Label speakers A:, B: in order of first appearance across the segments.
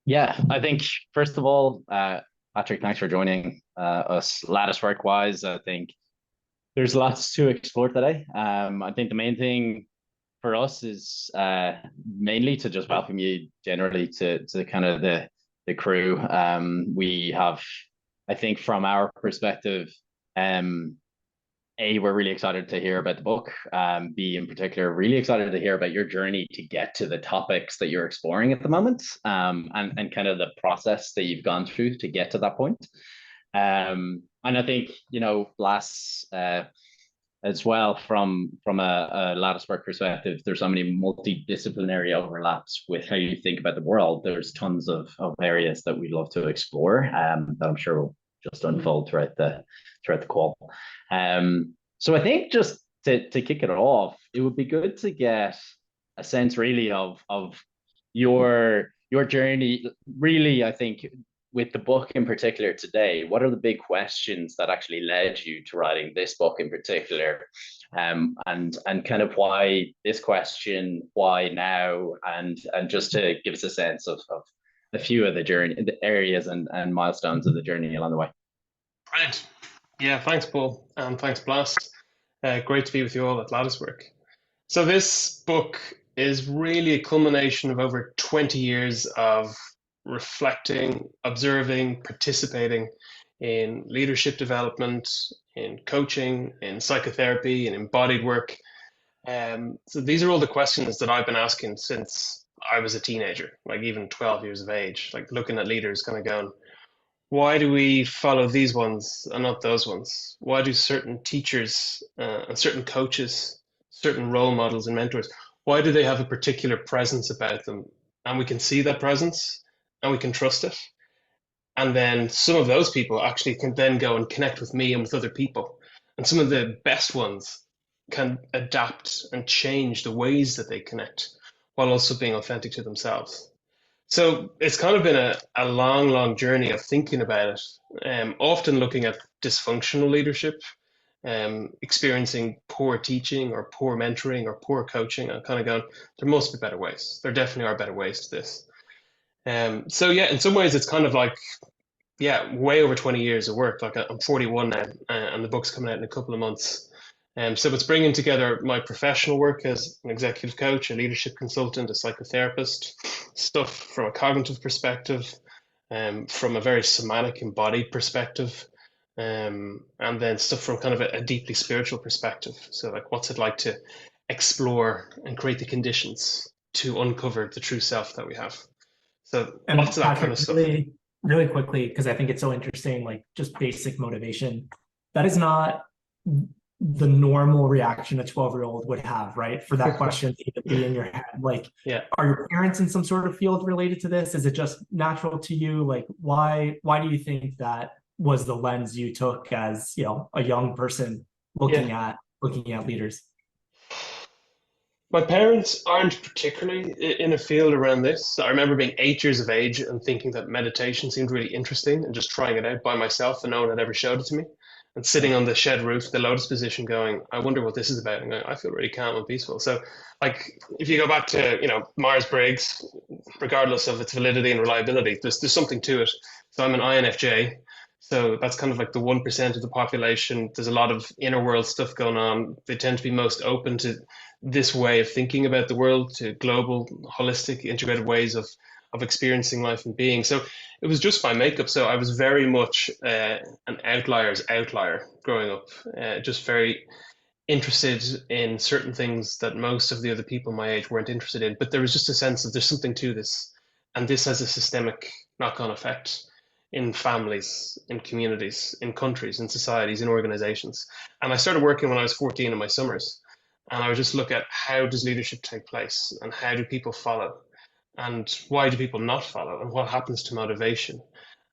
A: Yeah, I think first of all, Patrick, thanks for joining us. Lattice work wise, I think there's lots to explore today. I think the main thing for us is mainly to just welcome you generally to kind of the crew. We have, I think, from our perspective, um, we're really excited to hear about the book. B, in particular, really excited to hear about your journey to get to the topics that you're exploring at the moment, and kind of the process that you've gone through to get to that point. And I think, Blas, as well from a lattice work perspective, there's so many multidisciplinary overlaps with how you think about the world. There's tons of areas that we'd love to explore, that I'm sure will just unfold throughout the call. So I think just to kick it off, it would be good to get a sense really of your journey. Really, I think with the book in particular today, what are the big questions that actually led you to writing this book in particular? And kind of why this question, why now, and just to give us a sense of a few of the areas and milestones of the journey along the way.
B: Brilliant. Yeah, thanks, Paul, and thanks, Blast. Great to be with you all at Latticework. So this book is really a culmination of over 20 years of reflecting, observing, participating in leadership development, in coaching, in psychotherapy, and embodied work. So these are all the questions that I've been asking since I was a teenager, like even 12 years of age, like looking at leaders, kind of going, why do we follow these ones and not those ones? Why do certain teachers and certain coaches, certain role models and mentors, why do they have a particular presence about them? And we can see that presence and we can trust it. And then some of those people actually can then go and connect with me and with other people. And some of the best ones can adapt and change the ways that they connect while also being authentic to themselves. So it's kind of been a long, long journey of thinking about it, often looking at dysfunctional leadership, experiencing poor teaching or poor mentoring or poor coaching, and kind of going, there must be better ways. There definitely are better ways to this. So yeah, in some ways, it's kind of like, yeah, way over 20 years of work. Like I'm 41 now, and the book's coming out in a couple of months. So it's bringing together my professional work as an executive coach, a leadership consultant, a psychotherapist, stuff from a cognitive perspective, from a very somatic, embodied perspective, and then stuff from kind of a deeply spiritual perspective. So like, what's it like to explore and create the conditions to uncover the true self that we have? So lots
C: And
B: of that kind
C: Patrick,
B: of stuff.
C: really quickly, because I think it's so interesting, like just basic motivation. That is not the normal reaction a 12-year-old would have, right? For that question to even be in your head. Like,
B: Yeah.
C: are your parents in some sort of field related to this? Is it just natural to you? Like, why do you think that was the lens you took as, a young person
B: Yeah.
C: looking at leaders?
B: My parents aren't particularly in a field around this. I remember being 8 years of age and thinking that meditation seemed really interesting and just trying it out by myself and no one had ever showed it to me. And sitting on the shed roof, the lotus position, going, I wonder what this is about. And going, I feel really calm and peaceful. So, like, if you go back to, Myers Briggs, regardless of its validity and reliability, there's something to it. So I'm an INFJ. So that's kind of like the 1% of the population. There's a lot of inner world stuff going on. They tend to be most open to this way of thinking about the world, to global, holistic, integrated ways of experiencing life and being. So it was just my makeup. So I was very much an outlier's outlier growing up, just very interested in certain things that most of the other people my age weren't interested in. But there was just a sense of there's something to this, and this has a systemic knock-on effect in families, in communities, in countries, in societies, in organizations. And I started working when I was 14 in my summers. And I would just look at how does leadership take place and how do people follow and why do people not follow and what happens to motivation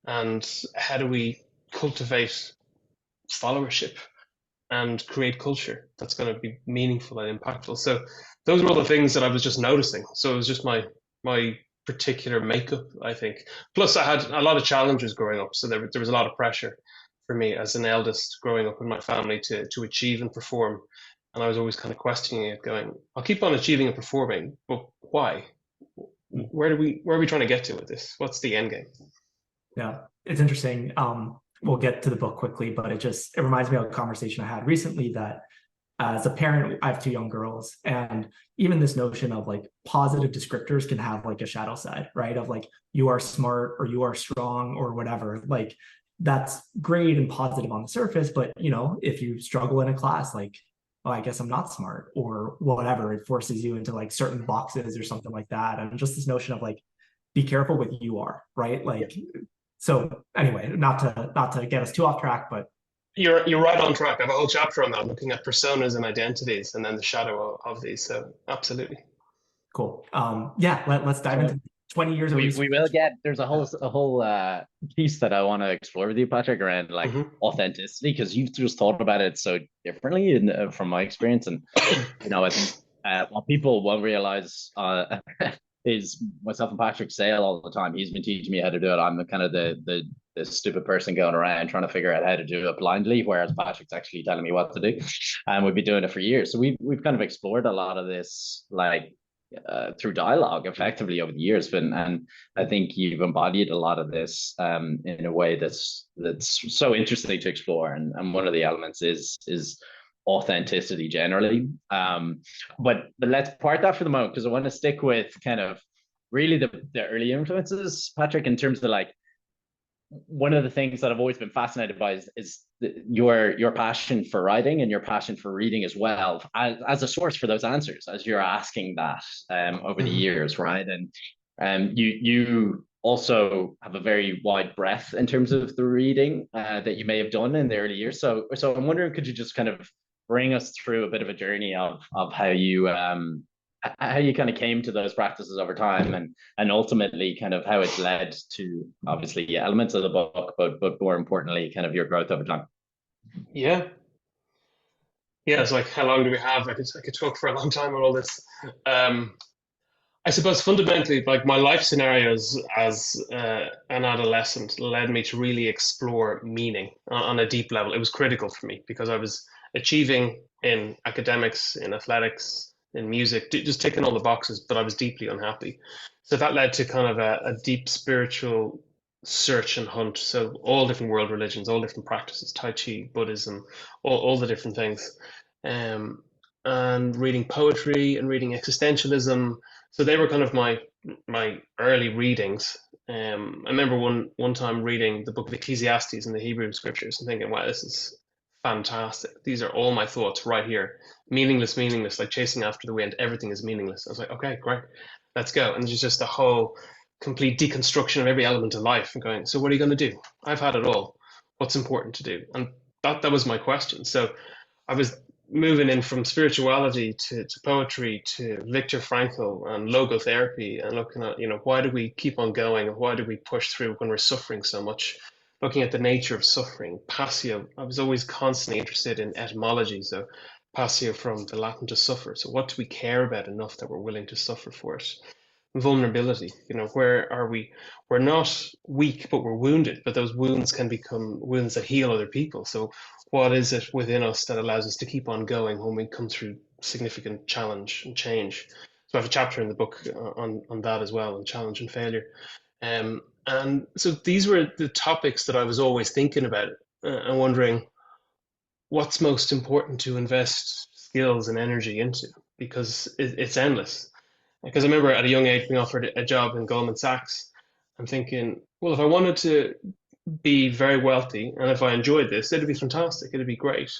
B: and how do we cultivate followership and create culture that's going to be meaningful and impactful. So those are all the things that I was just noticing. So it was just my particular makeup, I think. Plus, I had a lot of challenges growing up, so there was a lot of pressure for me as an eldest growing up in my family to achieve and perform. And I was always kind of questioning it, going, I'll keep on achieving and performing, but why? where are we trying to get to with this? What's the end game?
C: Yeah, it's interesting. We'll get to the book quickly, but it reminds me of a conversation I had recently that as a parent, I have two young girls, and even this notion of like positive descriptors can have like a shadow side, right? Of like, you are smart or you are strong or whatever. Like, that's great and positive on the surface, but if you struggle in a class, like, oh, I guess I'm not smart or whatever, it forces you into like certain boxes or something like that. And just this notion of like, be careful what you are, right? Like, so anyway, not to get us too off track, but
B: You're right on track. I have a whole chapter on that, looking at personas and identities, and then the shadow of these. So absolutely.
C: cool. Yeah, let's dive into 20 years of
A: we
C: research.
A: will get, there's a whole piece that I want to explore with you, Patrick, around like authenticity, because you've just thought about it so differently from my experience. And I think what people won't realize is myself and Patrick say it all the time. He's been teaching me how to do it. I'm kind of the stupid person going around trying to figure out how to do it blindly, whereas Patrick's actually telling me what to do. And we've been doing it for years. So we've kind of explored a lot of this, like through dialogue effectively over the years. And I think you've embodied a lot of this in a way that's so interesting to explore. And one of the elements is authenticity generally. But let's part that for the moment, because I want to stick with kind of really the early influences, Patrick, in terms of like, one of the things that I've always been fascinated by is your passion for writing and your passion for reading as well, as a source for those answers, as you're asking that over the years, right? And you also have a very wide breadth in terms of the reading that you may have done in the early years. So I'm wondering, could you just kind of bring us through a bit of a journey of how you kind of came to those practices over time, and ultimately kind of how it's led to obviously elements of the book, but more importantly, kind of your growth over time.
B: Yeah. It's like, how long do we have? I could talk for a long time on all this. I suppose fundamentally, like, my life scenarios as an adolescent led me to really explore meaning on a deep level. It was critical for me because I was achieving in academics, in athletics, in music, just ticking all the boxes, but I was deeply unhappy. So that led to kind of a deep spiritual search and hunt. So all different world religions, all different practices, Tai Chi, Buddhism, all the different things. And reading poetry and reading existentialism. So they were kind of my early readings. I remember one time reading the book of Ecclesiastes in the Hebrew scriptures and thinking, wow, this is fantastic. These are all my thoughts right here. Meaningless, like chasing after the wind. Everything is meaningless. I was like, okay, great, let's go. And there's just a whole complete deconstruction of every element of life and going, so what are you going to do? I've had it all. What's important to do? And that was my question. So I was moving in from spirituality to poetry to Viktor Frankl and logotherapy, and looking at, why do we keep on going, and why do we push through when we're suffering so much? Looking at the nature of suffering, passio. I was always constantly interested in etymology. So passio from the Latin to suffer. So what do we care about enough that we're willing to suffer for it? Vulnerability, where are we? We're not weak, but we're wounded, but those wounds can become wounds that heal other people. So what is it within us that allows us to keep on going when we come through significant challenge and change? So I have a chapter in the book on that as well, on challenge and failure. And so these were the topics that I was always thinking about and wondering what's most important to invest skills and energy into, because it's endless. Because I remember at a young age being offered a job in Goldman Sachs. I'm thinking, well, if I wanted to be very wealthy and if I enjoyed this, it'd be fantastic. It'd be great.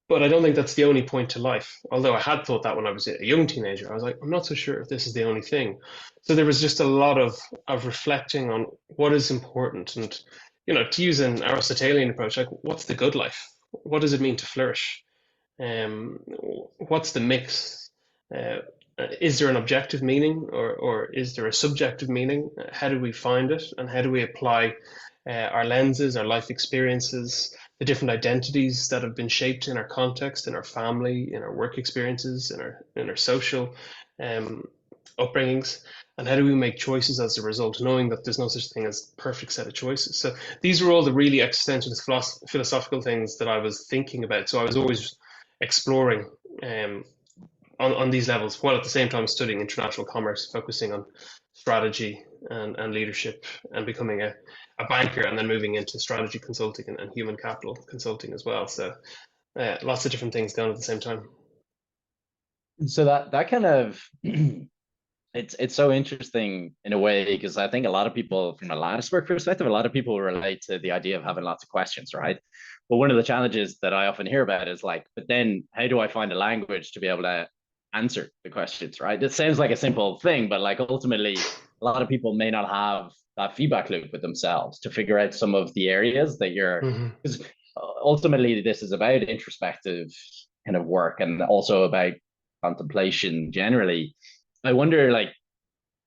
B: But I don't think that's the only point to life. Although I had thought that when I was a young teenager, I was like, I'm not so sure if this is the only thing. So there was just a lot of reflecting on what is important. And, to use an Aristotelian approach, like, what's the good life? What does it mean to flourish? What's the mix? Is there an objective meaning, or is there a subjective meaning? How do we find it, and how do we apply our lenses, our life experiences, the different identities that have been shaped in our context, in our family, in our work experiences, in our social upbringings, and how do we make choices as a result, knowing that there's no such thing as perfect set of choices? So these were all the really existential philosophical things that I was thinking about. So I was always exploring on these levels, while at the same time studying international commerce, focusing on strategy and leadership, and becoming a banker, and then moving into strategy consulting and human capital consulting as well. So lots of different things going at the same time.
A: So that kind of it's so interesting in a way, because I think a lot of people, from a lattice work perspective, a lot of people relate to the idea of having lots of questions, right? But one of the challenges that I often hear about is like, but then how do I find a language to be able to answer the questions, right? It sounds like a simple thing, but like ultimately, a lot of people may not have that feedback loop with themselves to figure out some of the areas that you're, because ultimately this is about introspective kind of work, and also about contemplation generally. I wonder, like,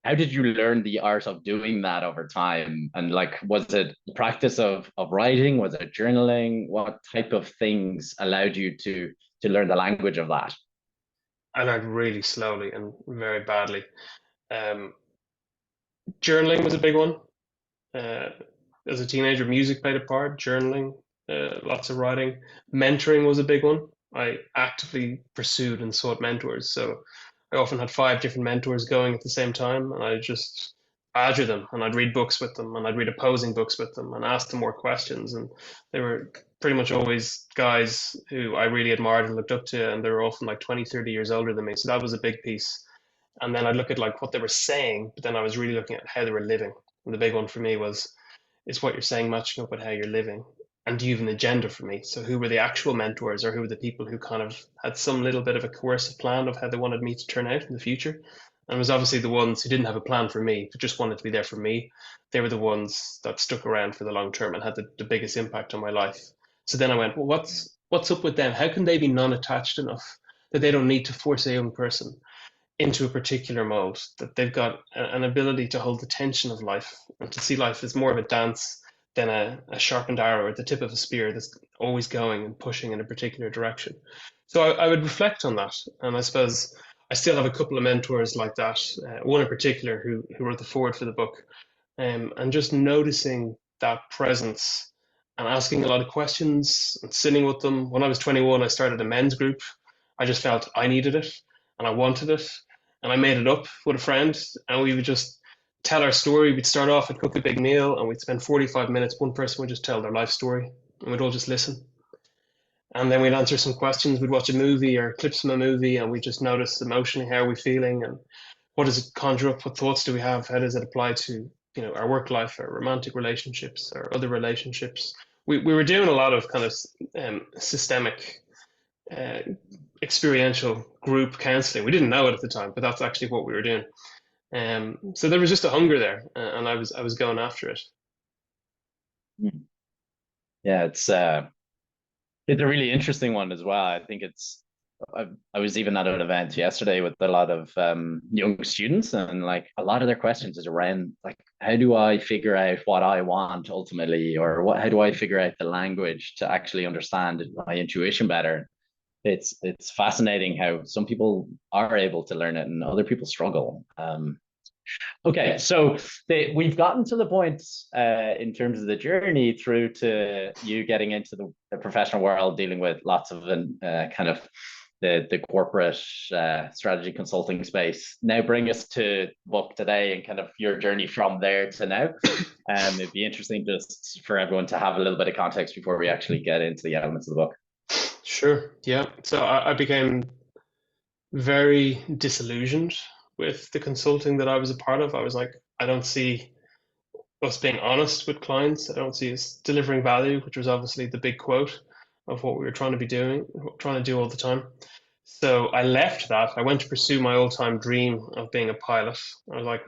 A: how did you learn the art of doing that over time? And like, was it the practice of writing? Was it journaling? What type of things allowed you to learn the language of that?
B: I learned really slowly and very badly. Um, Journaling was a big one. Uh, as a teenager, music played a part, journaling, lots of writing. Mentoring was a big one. I actively pursued and sought mentors. So I often had 5 different mentors going at the same time, and I just badger them, and I'd read books with them, and I'd read opposing books with them, and ask them more questions. And they were pretty much always guys who I really admired and looked up to, and they were often like 20, 30 years older than me. So that was a big piece. And then I'd look at like what they were saying, but then I was really looking at how they were living. And the big one for me was, is what you're saying matching up with how you're living? And do you have an agenda for me? So who were the actual mentors, or who were the people who kind of had some little bit of a coercive plan of how they wanted me to turn out in the future? And it was obviously the ones who didn't have a plan for me, but just wanted to be there for me. They were the ones that stuck around for the long term and had the biggest impact on my life. So then I went, well, what's up with them? How can they be non-attached enough that they don't need to force a young person into a particular mode, that they've got an ability to hold the tension of life and to see life as more of a dance than a sharpened arrow at the tip of a spear that's always going and pushing in a particular direction. So I would reflect on that. And I suppose I still have a couple of mentors like that, one in particular who wrote the foreword for the book, and just noticing that presence and asking a lot of questions and sitting with them. When I was 21, I started a men's group. I just felt I needed it and I wanted it, and I made it up with a friend, and we would just tell our story. We'd start off and cook a big meal, and we'd spend 45 minutes. One person would just tell their life story, and we'd all just listen. And then we'd answer some questions. We'd watch a movie or clips from a movie, and we just notice emotionally how are we feeling, and what does it conjure up? What thoughts do we have? How does it apply to our work life, our romantic relationships, our other relationships? We were doing a lot of kind of systemic, uh, experiential group counseling. We didn't know it at the time, but that's actually what we were doing. So there was just a hunger there, and I was going after it.
A: Yeah, it's a really interesting one as well. I think I was even at an event yesterday with a lot of young students, and like a lot of their questions is around like, how do I figure out what I want ultimately, or how do I figure out the language to actually understand my intuition better? It's fascinating how some people are able to learn it and other people struggle. Okay, so we've gotten to the point in terms of the journey through to you getting into the professional world, dealing with lots of kind of the corporate strategy consulting space. Now bring us to book today and kind of your journey from there to now. It'd be interesting just for everyone to have a little bit of context before we actually get into the elements of the book.
B: Sure. Yeah. So I became very disillusioned with the consulting that I was a part of. I was like, I don't see us being honest with clients. I don't see us delivering value, which was obviously the big quote of what we were trying to be doing, trying to do all the time. So I left that. I went to pursue my all-time dream of being a pilot. I was like,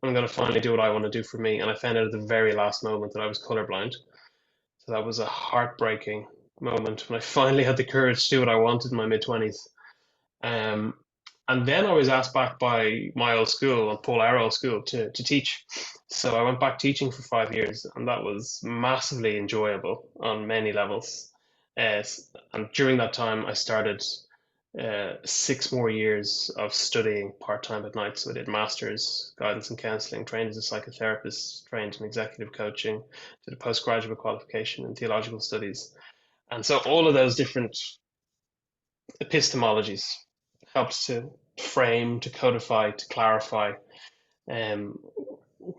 B: I'm going to finally do what I want to do for me. And I found out at the very last moment that I was colorblind. So that was a heartbreaking moment when I finally had the courage to do what I wanted in my mid-20s. Um, and then I was asked back by my old school, Paul Arrow School, to teach. So I went back teaching for 5 years, and that was massively enjoyable on many levels. And during that time, I started 6 more years of studying part-time at night. So I did master's, guidance and counseling, trained as a psychotherapist, trained in executive coaching, did a postgraduate qualification in theological studies. And so all of those different epistemologies helps to frame, to codify, to clarify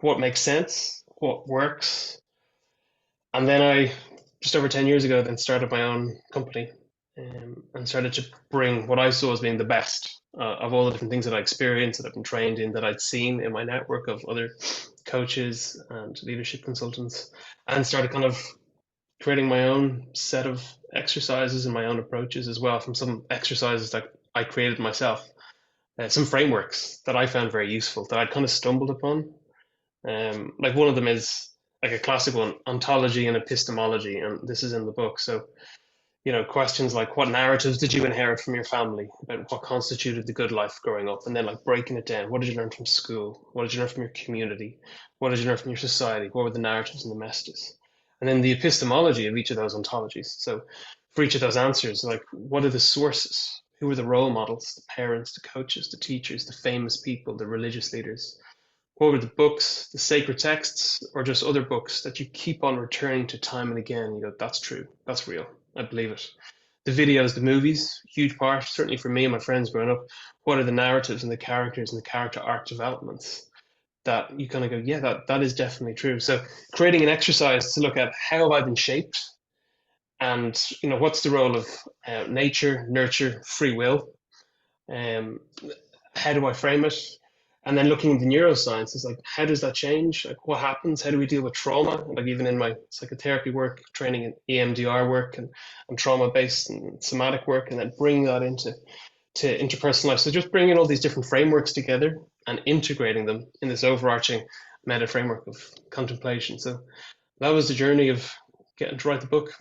B: what makes sense, what works. And then I, just over 10 years ago, then started my own company, and started to bring what I saw as being the best of all the different things that I experienced, that I've been trained in, that I'd seen in my network of other coaches and leadership consultants, and started kind of creating my own set of exercises and my own approaches as well, from some exercises that I created myself, some frameworks that I found very useful that I'd kind of stumbled upon. Like one of them is like a classic one, ontology and epistemology, and this is in the book. So, questions like, what narratives did you inherit from your family about what constituted the good life growing up? And then like breaking it down. What did you learn from school? What did you learn from your community? What did you learn from your society? What were the narratives and the messages? And then the epistemology of each of those ontologies. So for each of those answers, like, what are the sources? Who are the role models, the parents, the coaches, the teachers, the famous people, the religious leaders? What were the books, the sacred texts, or just other books that you keep on returning to time and again? You go, that's true, that's real, I believe it. The videos, the movies, huge part, certainly for me and my friends growing up. What are the narratives and the characters and the character arc developments that you kind of go, yeah, that is definitely true. So creating an exercise to look at how have I been shaped, and what's the role of nature, nurture, free will. How do I frame it? And then looking at the neuroscience is like, how does that change? Like, what happens? How do we deal with trauma? Like, even in my psychotherapy work, training in EMDR work and trauma-based and somatic work, and then bringing that into interpersonal life. So just bringing all these different frameworks together and integrating them in this overarching meta framework of contemplation. So that was the journey of getting to write the book.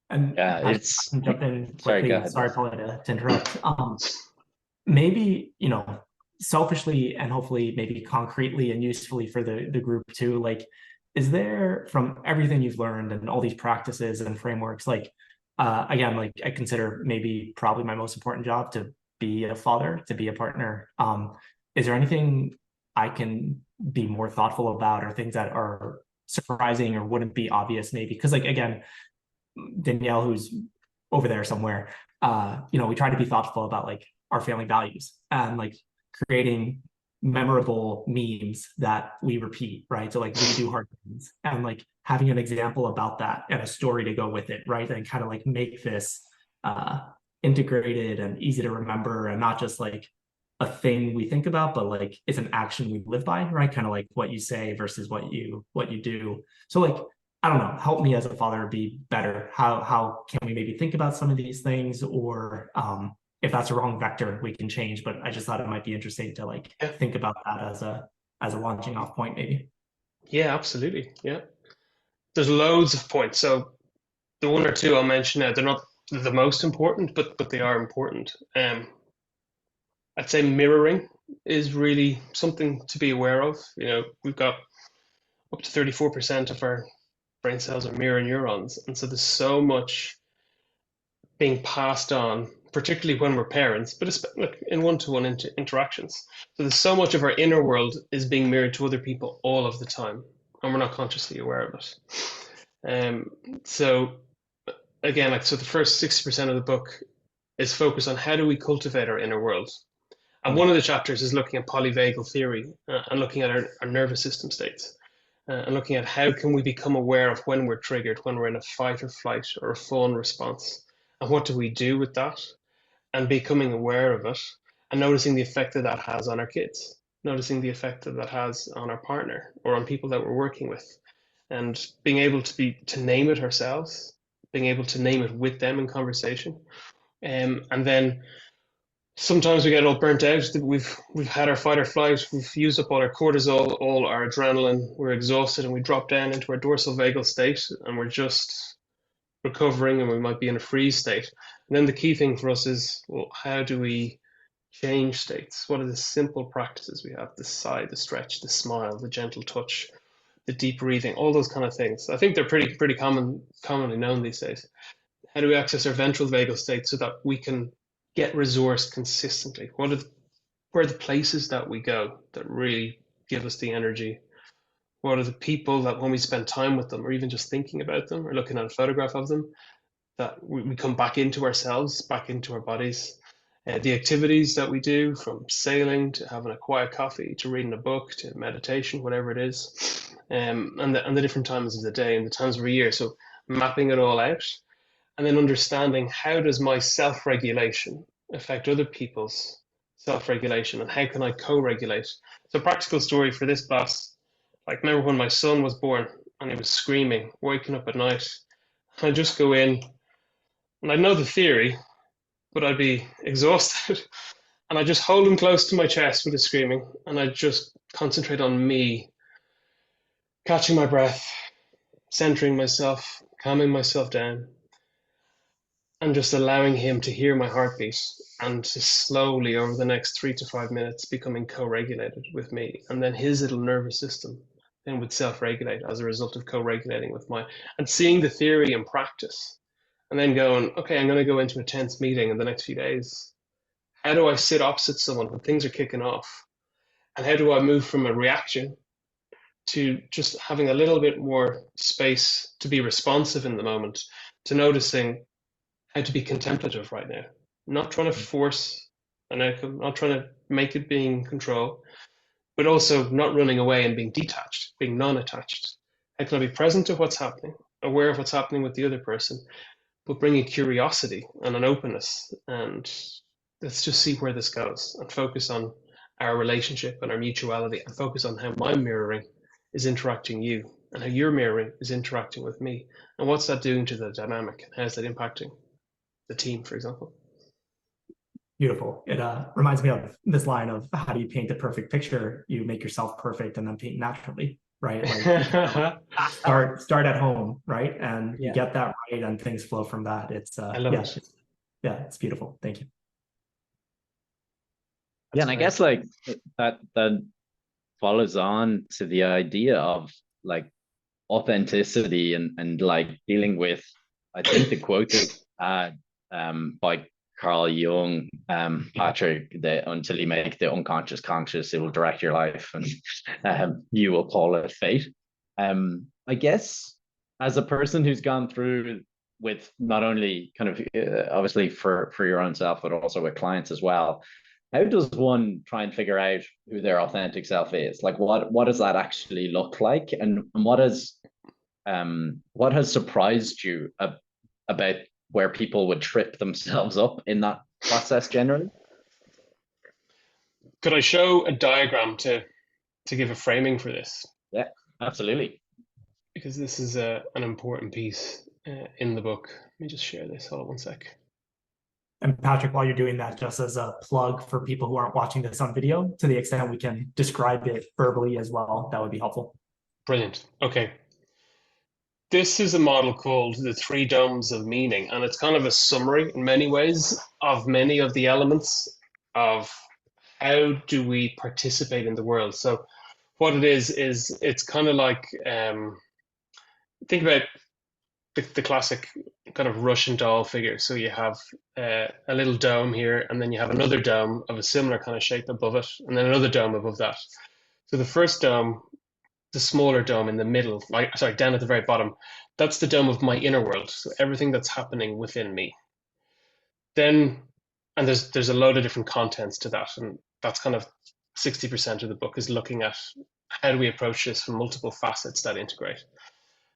C: And
A: Yeah,
C: I
A: it's
C: can jump in
A: sorry,
C: quickly.
A: go ahead.
C: Sorry, Paula, to interrupt. Maybe, selfishly and hopefully maybe concretely and usefully for the group too, like, is there, from everything you've learned and all these practices and frameworks, like, again, like, I consider maybe probably my most important job to be a father, to be a partner. Is there anything I can be more thoughtful about, or things that are surprising or wouldn't be obvious maybe? Because, like, again, Danielle, who's over there somewhere, we try to be thoughtful about like our family values and like creating memorable memes that we repeat, right? So like we do hard things, and like having an example about that and a story to go with it, right? And kind of like make this integrated and easy to remember, and not just like a thing we think about, but like it's an action we live by, right? Kind of like what you say versus what you do. So like, I don't know, help me as a father be better. How can we maybe think about some of these things, or if that's a wrong vector, we can change. But I just thought it might be interesting to like think about that as a launching off point, maybe.
B: Yeah, absolutely. Yeah, there's loads of points. So the one or two I'll mention now, they're not the most important, but they are important. I'd say mirroring is really something to be aware of. We've got up to 34% of our brain cells are mirror neurons, and so there's so much being passed on, particularly when we're parents, but in one-to-one interactions. So there's so much of our inner world is being mirrored to other people all of the time, and we're not consciously aware of it. So again, so the first 60% of the book is focused on how do we cultivate our inner world. And one of the chapters is looking at polyvagal theory, and looking at our nervous system states, and looking at how can we become aware of when we're triggered, when we're in a fight or flight or a fawn response, and what do we do with that, and becoming aware of it, and noticing the effect that has on our kids, noticing the effect that has on our partner or on people that we're working with, and being able to name it ourselves, being able to name it with them in conversation. And then sometimes we get all burnt out. We've had our fight or flight. We've used up all our cortisol, all our adrenaline. We're exhausted, and we drop down into our dorsal vagal state, and we're just recovering, and we might be in a freeze state. And then the key thing for us is, well, how do we change states? What are the simple practices we have? The sigh, the stretch, the smile, the gentle touch, the deep breathing, all those kind of things. I think they're pretty commonly known these days. How do we access our ventral vagal state so that we can get resourced consistently? Where are the places that we go that really give us the energy? What are the people that when we spend time with them, or even just thinking about them or looking at a photograph of them, that we come back into ourselves, back into our bodies? The activities that we do, from sailing to having a quiet coffee to reading a book to meditation, whatever it is, and the different times of the day and the times of the year. So mapping it all out, and then understanding how does my self-regulation affect other people's self-regulation, and how can I co-regulate. So practical story for this class, like remember when my son was born and he was screaming, waking up at night, I just go in and I know the theory, but I'd be exhausted. And I just hold him close to my chest with his screaming, and I just concentrate on me, catching my breath, centering myself, calming myself down, and just allowing him to hear my heartbeat and to slowly, over the next 3 to 5 minutes, becoming co-regulated with me. And then his little nervous system then would self-regulate as a result of co-regulating with mine. And seeing the theory in practice, and then going, okay, I'm going to go into a tense meeting in the next few days. How do I sit opposite someone when things are kicking off? And how do I move from a reaction to just having a little bit more space to be responsive in the moment, to noticing how to be contemplative right now, not trying to force an outcome, not trying to make it being in control, but also not running away and being detached, being non-attached. How can I be present to what's happening, aware of what's happening with the other person, but bringing curiosity and an openness, and let's just see where this goes, and focus on our relationship and our mutuality, and focus on how my mirroring is interacting you and how your mirroring is interacting with me, and what's that doing to the dynamic, and how's that impacting the team, for example.
C: Beautiful. It reminds me of this line of, how do you paint the perfect picture? You make yourself perfect and then paint naturally, right? Like start at home, right? And you get that right, and things flow from that. It's
B: I love it.
C: It's beautiful. Thank you.
A: Yeah, and I guess like that follows on to the idea of like authenticity and like dealing with, I think the quote by Carl Jung, Patrick, that until you make the unconscious conscious, it will direct your life, and you will call it fate. I guess as a person who's gone through with not only kind of obviously for your own self, but also with clients as well, how does one try and figure out who their authentic self is? Like what does that actually look like, and what has surprised you about where people would trip themselves up in that process generally?
B: Could I show a diagram to give a framing for this?
A: Yeah, absolutely.
B: Because this is an important piece in the book. Let me just share this. Hold on one sec.
C: And Patrick, while you're doing that, just as a plug for people who aren't watching this on video, to the extent we can describe it verbally as well, that would be helpful.
B: Brilliant. Okay. This is a model called the Three Domes of Meaning, and it's kind of a summary in many ways of many of the elements of how do we participate in the world. So what it is it's kind of like, think about the classic kind of Russian doll figure. So you have a little dome here, and then you have another dome of a similar kind of shape above it, and then another dome above that. So the first dome, the smaller dome in the middle, down at the very bottom, that's the dome of my inner world. So everything that's happening within me. Then, and there's a load of different contents to that, and that's kind of 60% of the book is looking at how do we approach this from multiple facets that integrate.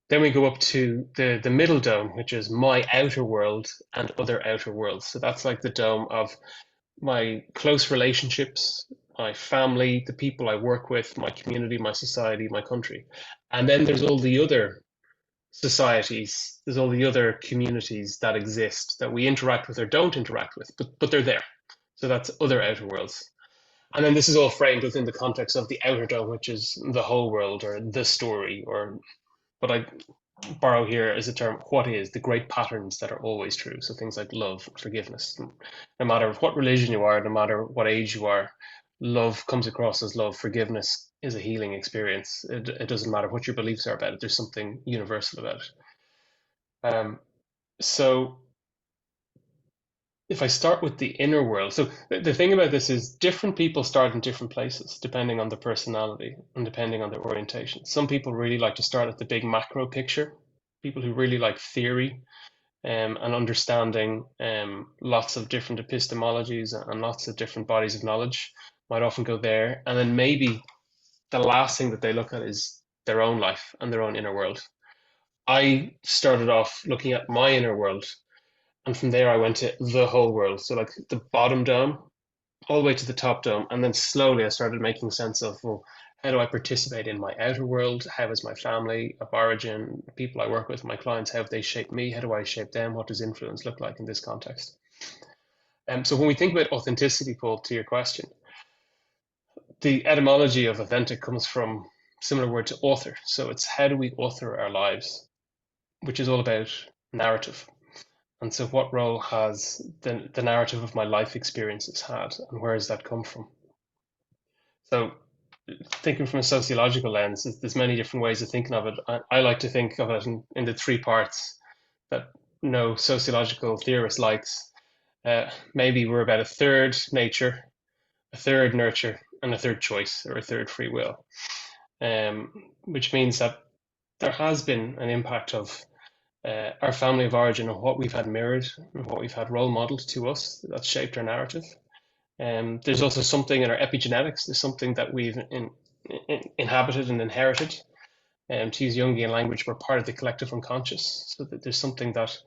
B: Then we go up to the middle dome, which is my outer world and other outer worlds. So that's like the dome of my close relationships, my family, the people I work with, my community, my society, my country. And then there's all the other societies, there's all the other communities that exist that we interact with or don't interact with, but they're there. So that's other outer worlds. And then this is all framed within the context of the outer dome, which is the whole world or the story, or what I borrow here is the term, what is the great patterns that are always true. So things like love, forgiveness. No matter what religion you are, no matter what age you are, love comes across as love. Forgiveness is a healing experience. It doesn't matter what your beliefs are about it. There's something universal about it. So if I start with the inner world, so the thing about this is different people start in different places depending on their personality and depending on their orientation. Some people really like to start at the big macro picture. People who really like theory and understanding lots of different epistemologies and lots of different bodies of knowledge might often go there. And then maybe the last thing that they look at is their own life and their own inner world. I started off looking at my inner world, and from there I went to the whole world. So like the bottom dome all the way to the top dome. And then slowly I started making sense of, well, how do I participate in my outer world? How is my family of origin, people I work with, my clients, how have they shaped me? How do I shape them? What does influence look like in this context? So when we think about authenticity, Paul, to your question, the etymology of authentic comes from similar word to author. So it's how do we author our lives, which is all about narrative. And so what role has the narrative of my life experiences had, and where has that come from? So thinking from a sociological lens, there's many different ways of thinking of it. I like to think of it in the three parts that no sociological theorist likes. Maybe we're about a third nature, a third nurture, and a third choice, or a third free will, which means that there has been an impact of our family of origin and what we've had mirrored and what we've had role modeled to us that's shaped our narrative. There's also something in our epigenetics. There's something that we've inhabited and inherited. To use Jungian language, we're part of the collective unconscious. So that there's something that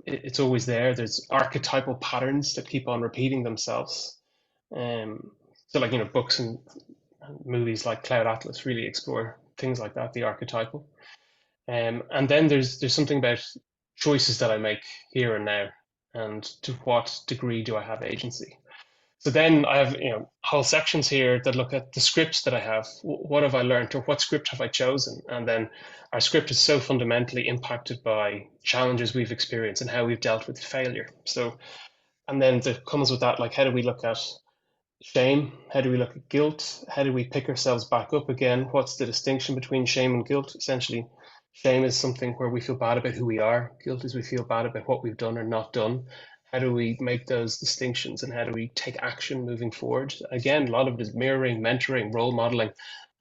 B: it's always there. There's archetypal patterns that keep on repeating themselves. So like, books and movies like Cloud Atlas really explore things like that, the archetypal. And then there's something about choices that I make here and now, and to what degree do I have agency. So then I have whole sections here that look at the scripts that I have. What have I learned, or what script have I chosen? And then our script is so fundamentally impacted by challenges we've experienced and how we've dealt with failure. So, and then it comes with that, like, how do we look at shame? How do we look at guilt? How do we pick ourselves back up again? What's the distinction between shame and guilt? Essentially, shame is something where we feel bad about who we are. Guilt is we feel bad about what we've done or not done. How do we make those distinctions, and how do we take action moving forward? Again, a lot of it is mirroring, mentoring, role modeling,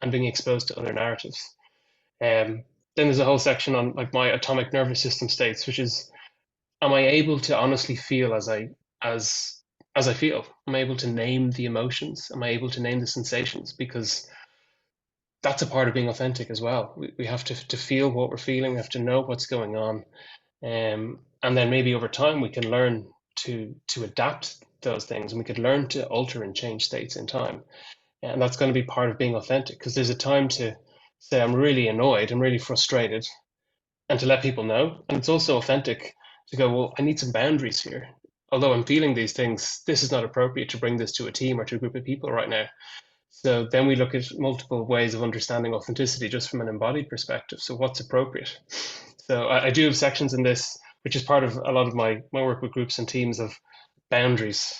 B: and being exposed to other narratives. Then there's a whole section on like my atomic nervous system states, which is, am I able to honestly feel as I feel? Am I able to name the emotions? Am I able to name the sensations? Because that's a part of being authentic as well. We have to feel what we're feeling. We have to know what's going on. And then maybe over time we can learn to adapt those things, and we could learn to alter and change states in time. And that's going to be part of being authentic, because there's a time to say, I'm really annoyed, I'm really frustrated, and to let people know. And it's also authentic to go, well, I need some boundaries here. Although I'm feeling these things, this is not appropriate to bring this to a team or to a group of people right now. So then we look at multiple ways of understanding authenticity just from an embodied perspective. So what's appropriate? So I do have sections in this, which is part of a lot of my work with groups and teams, of boundaries.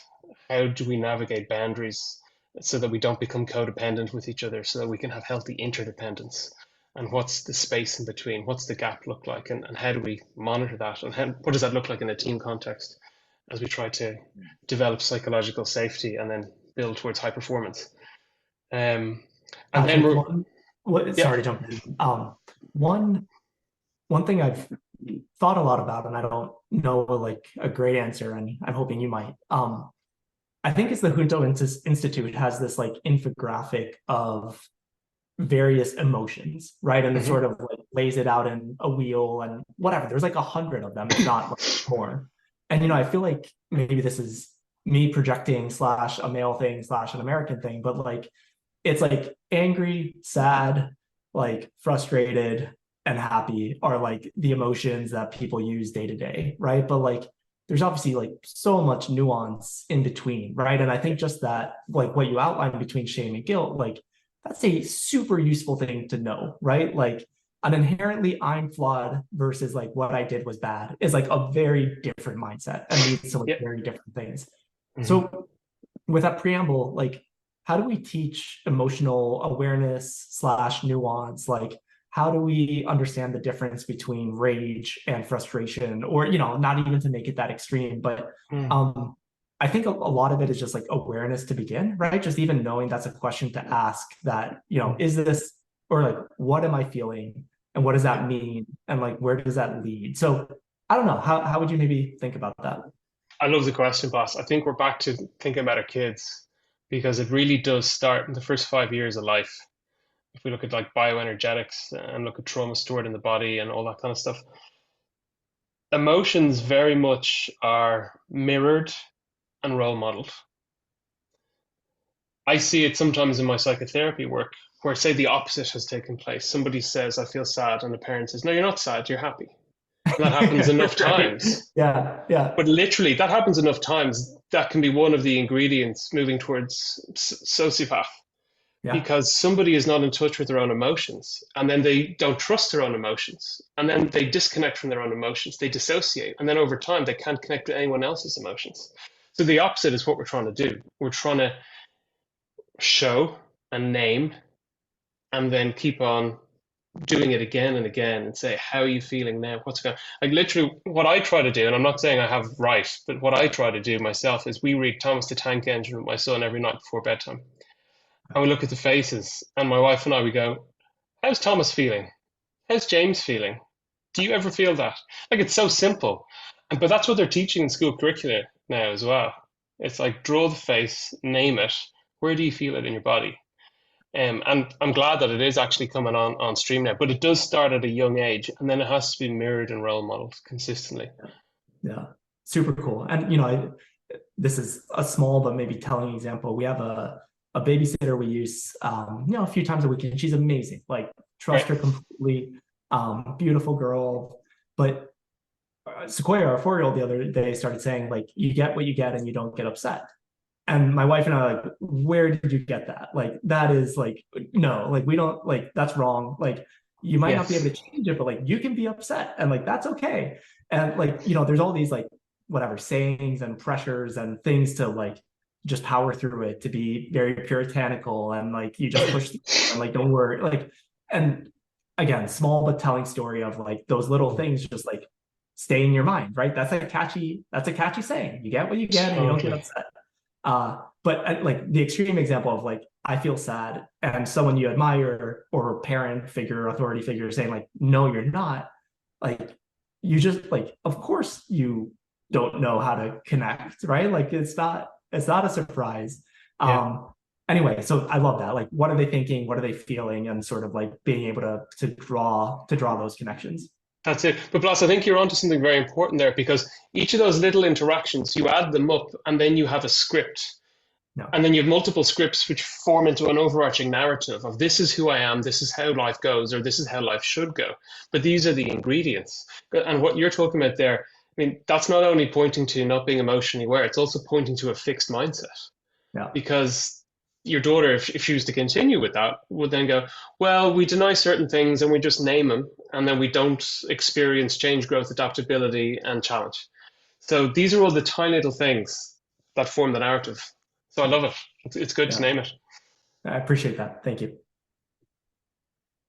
B: How do we navigate boundaries so that we don't become codependent with each other, so that we can have healthy interdependence? And what's the space in between? What's the gap look like? And how do we monitor that? And what does that look like in a team context as we try to develop psychological safety and then build towards high performance? And then
C: sorry to jump in. One thing I've thought a lot about, and I don't know like a great answer, and I'm hoping you might. I think it's the Junto Institute has this like infographic of various emotions, right? And it sort of like lays it out in a wheel and whatever. There's like 100 of them, if not like more. And I feel like maybe this is me projecting / a male thing / an American thing, but like it's like angry, sad, like frustrated, and happy are like the emotions that people use day to day, right? But like there's obviously like so much nuance in between, right? And I think just that, like what you outlined between shame and guilt, like that's a super useful thing to know, right? Like an inherently I'm flawed versus like what I did was bad is like a very different mindset and leads to like very different things. So with that preamble, like how do we teach emotional awareness / nuance? Like how do we understand the difference between rage and frustration, or not even to make it that extreme, but I think a lot of it is just like awareness to begin, right? Just even knowing that's a question to ask, that is this, or like what am I feeling and what does that mean, and like where does that lead? So I don't know. How would you maybe think about that?
B: I love the question, boss. I think we're back to thinking about our kids because it really does start in the first 5 years of life. If we look at like bioenergetics and look at trauma stored in the body and all that kind of stuff, emotions very much are mirrored and role modeled. I see it sometimes in my psychotherapy work where, say, the opposite has taken place. Somebody says, I feel sad, and the parent says, no, you're not sad, you're happy. And that happens enough
C: Right.
B: times.
C: Yeah, yeah,
B: But literally, that happens enough times. That can be one of the ingredients moving towards sociopath
C: yeah,
B: because somebody is not in touch with their own emotions and then they don't trust their own emotions and then they disconnect from their own emotions. They dissociate. And then over time, they can't connect with anyone else's emotions. So the opposite is what we're trying to do. We're trying to show and name and then keep on doing it again and again and say, how are you feeling now? What's going on? Like literally what I try to do, and I'm not saying I have right, but what I try to do myself is we read Thomas the Tank Engine with my son every night before bedtime. And we look at the faces and my wife and I, we go, how's Thomas feeling? How's James feeling? Do you ever feel that? Like it's so simple. But that's what they're teaching in school curricula now as well. It's like draw the face, name it. Where do you feel it in your body? And I'm glad that it is actually coming on stream now, but it does start at a young age and then it has to be mirrored and role modeled consistently.
C: yeah. Super cool. And this is a small but maybe telling example. We have a babysitter we use a few times a week, and she's amazing. Like trust her completely. Beautiful girl. But Sequoia, our 4-year-old, the other day started saying, like, you get what you get and you don't get upset. And my wife and I are like, where did you get that? Like, that is like, no, like, we don't, like, that's wrong. Like, you might not be able to change it, but like, you can be upset and like, that's okay. And like, there's all these like, whatever sayings and pressures and things to like, just power through it, to be very puritanical and like, you just push and like, don't worry. Like, and again, small but telling story of like those little things just like stay in your mind, right? That's a catchy saying. You get what you get and you don't get upset. But like the extreme example of like, I feel sad and someone you admire or parent figure, authority figure saying like, no, you're not, like, you just like, of course you don't know how to connect, right? Like it's not a surprise. Anyway, so I love that. Like, what are they thinking? What are they feeling? And sort of like being able to draw those connections.
B: That's it. But Blas, I think you're onto something very important there because each of those little interactions, you add them up and then you have a script.
C: No.
B: And then you have multiple scripts which form into an overarching narrative of this is who I am, this is how life goes, or this is how life should go. But these are the ingredients. And what you're talking about there, I mean, that's not only pointing to not being emotionally aware, it's also pointing to a fixed mindset.
C: Yeah.
B: Because your daughter, if she was to continue with that, would then go, well, we deny certain things and we just name them, and then we don't experience change, growth, adaptability, and challenge. So these are all the tiny little things that form the narrative. So I love it. It's good to name it.
C: I appreciate that. Thank you.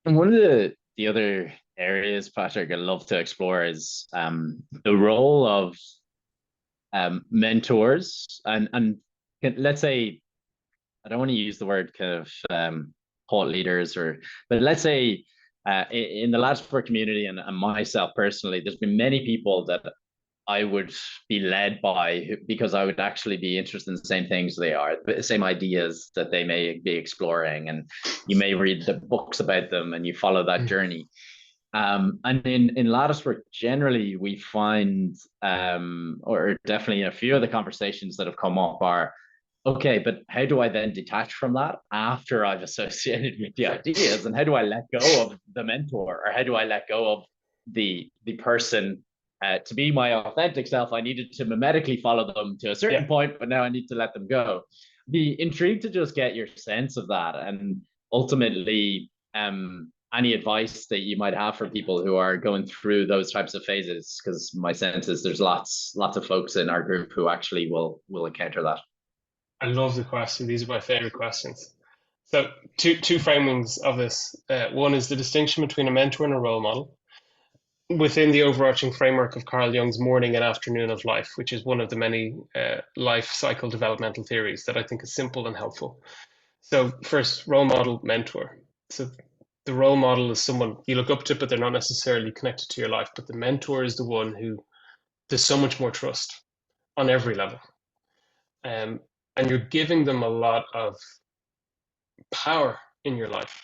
A: And one of the other areas, Patrick, I'd love to explore is the role of mentors and let's say, I don't want to use the word kind of thought leaders, but let's say in the Latticework community and myself personally, there's been many people that I would be led by because I would actually be interested in the same things they are, the same ideas that they may be exploring. And you may read the books about them and you follow that journey. And in Latticework, generally, we find, or definitely a few of the conversations that have come up are, okay, but how do I then detach from that after I've associated with the ideas? And how do I let go of the mentor, or how do I let go of the person? To be my authentic self, I needed to mimetically follow them to a certain point, but now I need to let them go. Be intrigued to just get your sense of that, and ultimately, any advice that you might have for people who are going through those types of phases, because my sense is there's lots of folks in our group who actually will encounter that.
B: I love the question. These are my favorite questions. So two framings of this. One is the distinction between a mentor and a role model within the overarching framework of Carl Jung's morning and afternoon of life, which is one of the many life cycle developmental theories that I think is simple and helpful. So first, role model, mentor. So the role model is someone you look up to, but they're not necessarily connected to your life. But the mentor is the one who there's so much more trust on every level. And you're giving them a lot of power in your life.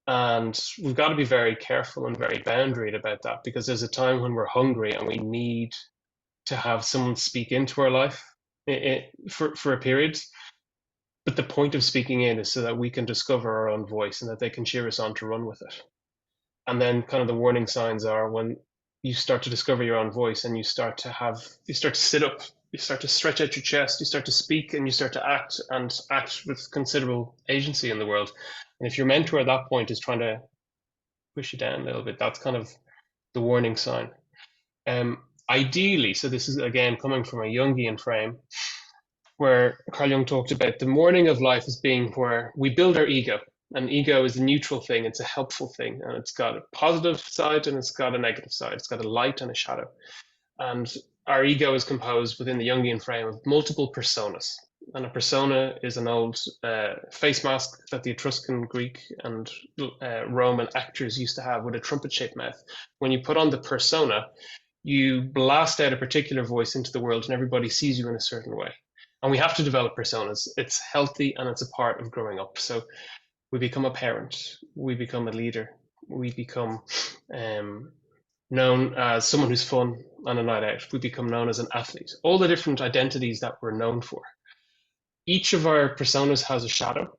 B: And we've got to be very careful and very boundaried about that, because there's a time when we're hungry and we need to have someone speak into our life for a period. But the point of speaking in is so that we can discover our own voice and that they can cheer us on to run with it. And then kind of the warning signs are when you start to discover your own voice and you start to sit up, you start to stretch out your chest, you start to speak, and you start to act with considerable agency in the world. And if your mentor at that point is trying to push you down a little bit, that's kind of the warning sign. Ideally, so this is again coming from a Jungian frame, where Carl Jung talked about the morning of life as being where we build our ego. And ego is a neutral thing, it's a helpful thing, and it's got a positive side and it's got a negative side. It's got a light and a shadow. And our ego is composed within the Jungian frame of multiple personas. And a persona is an old face mask that the Etruscan, Greek, and Roman actors used to have with a trumpet-shaped mouth. When you put on the persona, you blast out a particular voice into the world and everybody sees you in a certain way. And we have to develop personas. It's healthy and it's a part of growing up. So we become a parent, we become a leader, we become known as someone who's fun on a night out, we become known as an athlete. All the different identities that we're known for. Each of our personas has a shadow,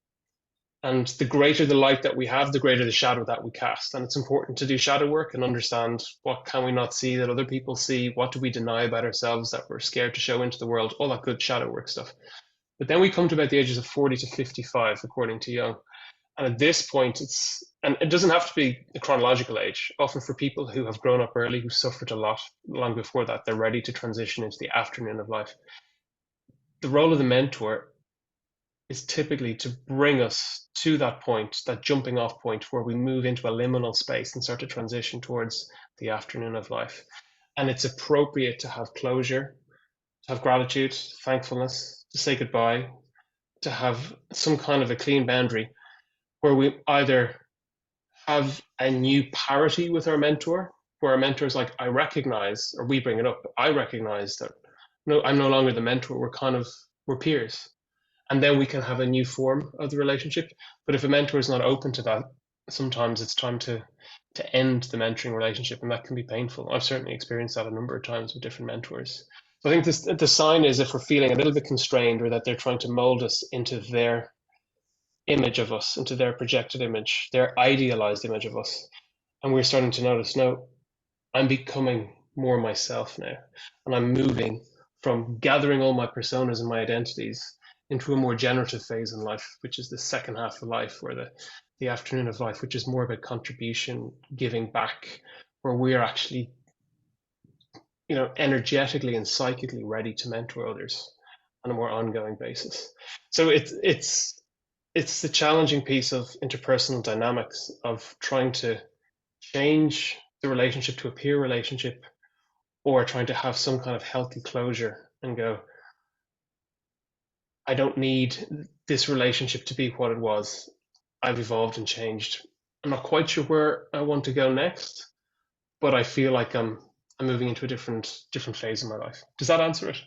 B: and the greater the light that we have, the greater the shadow that we cast. And it's important to do shadow work and understand what can we not see that other people see, what do we deny about ourselves that we're scared to show into the world, all that good shadow work stuff. But then we come to about the ages of 40 to 55, according to Jung. And at this point, and it doesn't have to be a chronological age. Often for people who have grown up early, who suffered a lot long before that, they're ready to transition into the afternoon of life. The role of the mentor is typically to bring us to that point, that jumping off point where we move into a liminal space and start to transition towards the afternoon of life. And it's appropriate to have closure, to have gratitude, thankfulness, to say goodbye, to have some kind of a clean boundary where we either have a new parity with our mentor, where our mentor is like, I recognize, or we bring it up, I recognize that no, I'm no longer the mentor, we're peers. And then we can have a new form of the relationship. But if a mentor is not open to that, sometimes it's time to end the mentoring relationship, and that can be painful. I've certainly experienced that a number of times with different mentors. So I think the sign is if we're feeling a little bit constrained, or that they're trying to mold us into their image of us, into their projected image, their idealized image of us. And we're starting to notice, no, I'm becoming more myself now. And I'm moving from gathering all my personas and my identities into a more generative phase in life, which is the second half of life, or the afternoon of life, which is more about contribution, giving back, where we're actually, energetically and psychically ready to mentor others on a more ongoing basis. So it's the challenging piece of interpersonal dynamics of trying to change the relationship to a peer relationship, or trying to have some kind of healthy closure and go, I don't need this relationship to be what it was. I've evolved and changed. I'm not quite sure where I want to go next, but I feel like I'm moving into a different phase of my life. Does that answer it?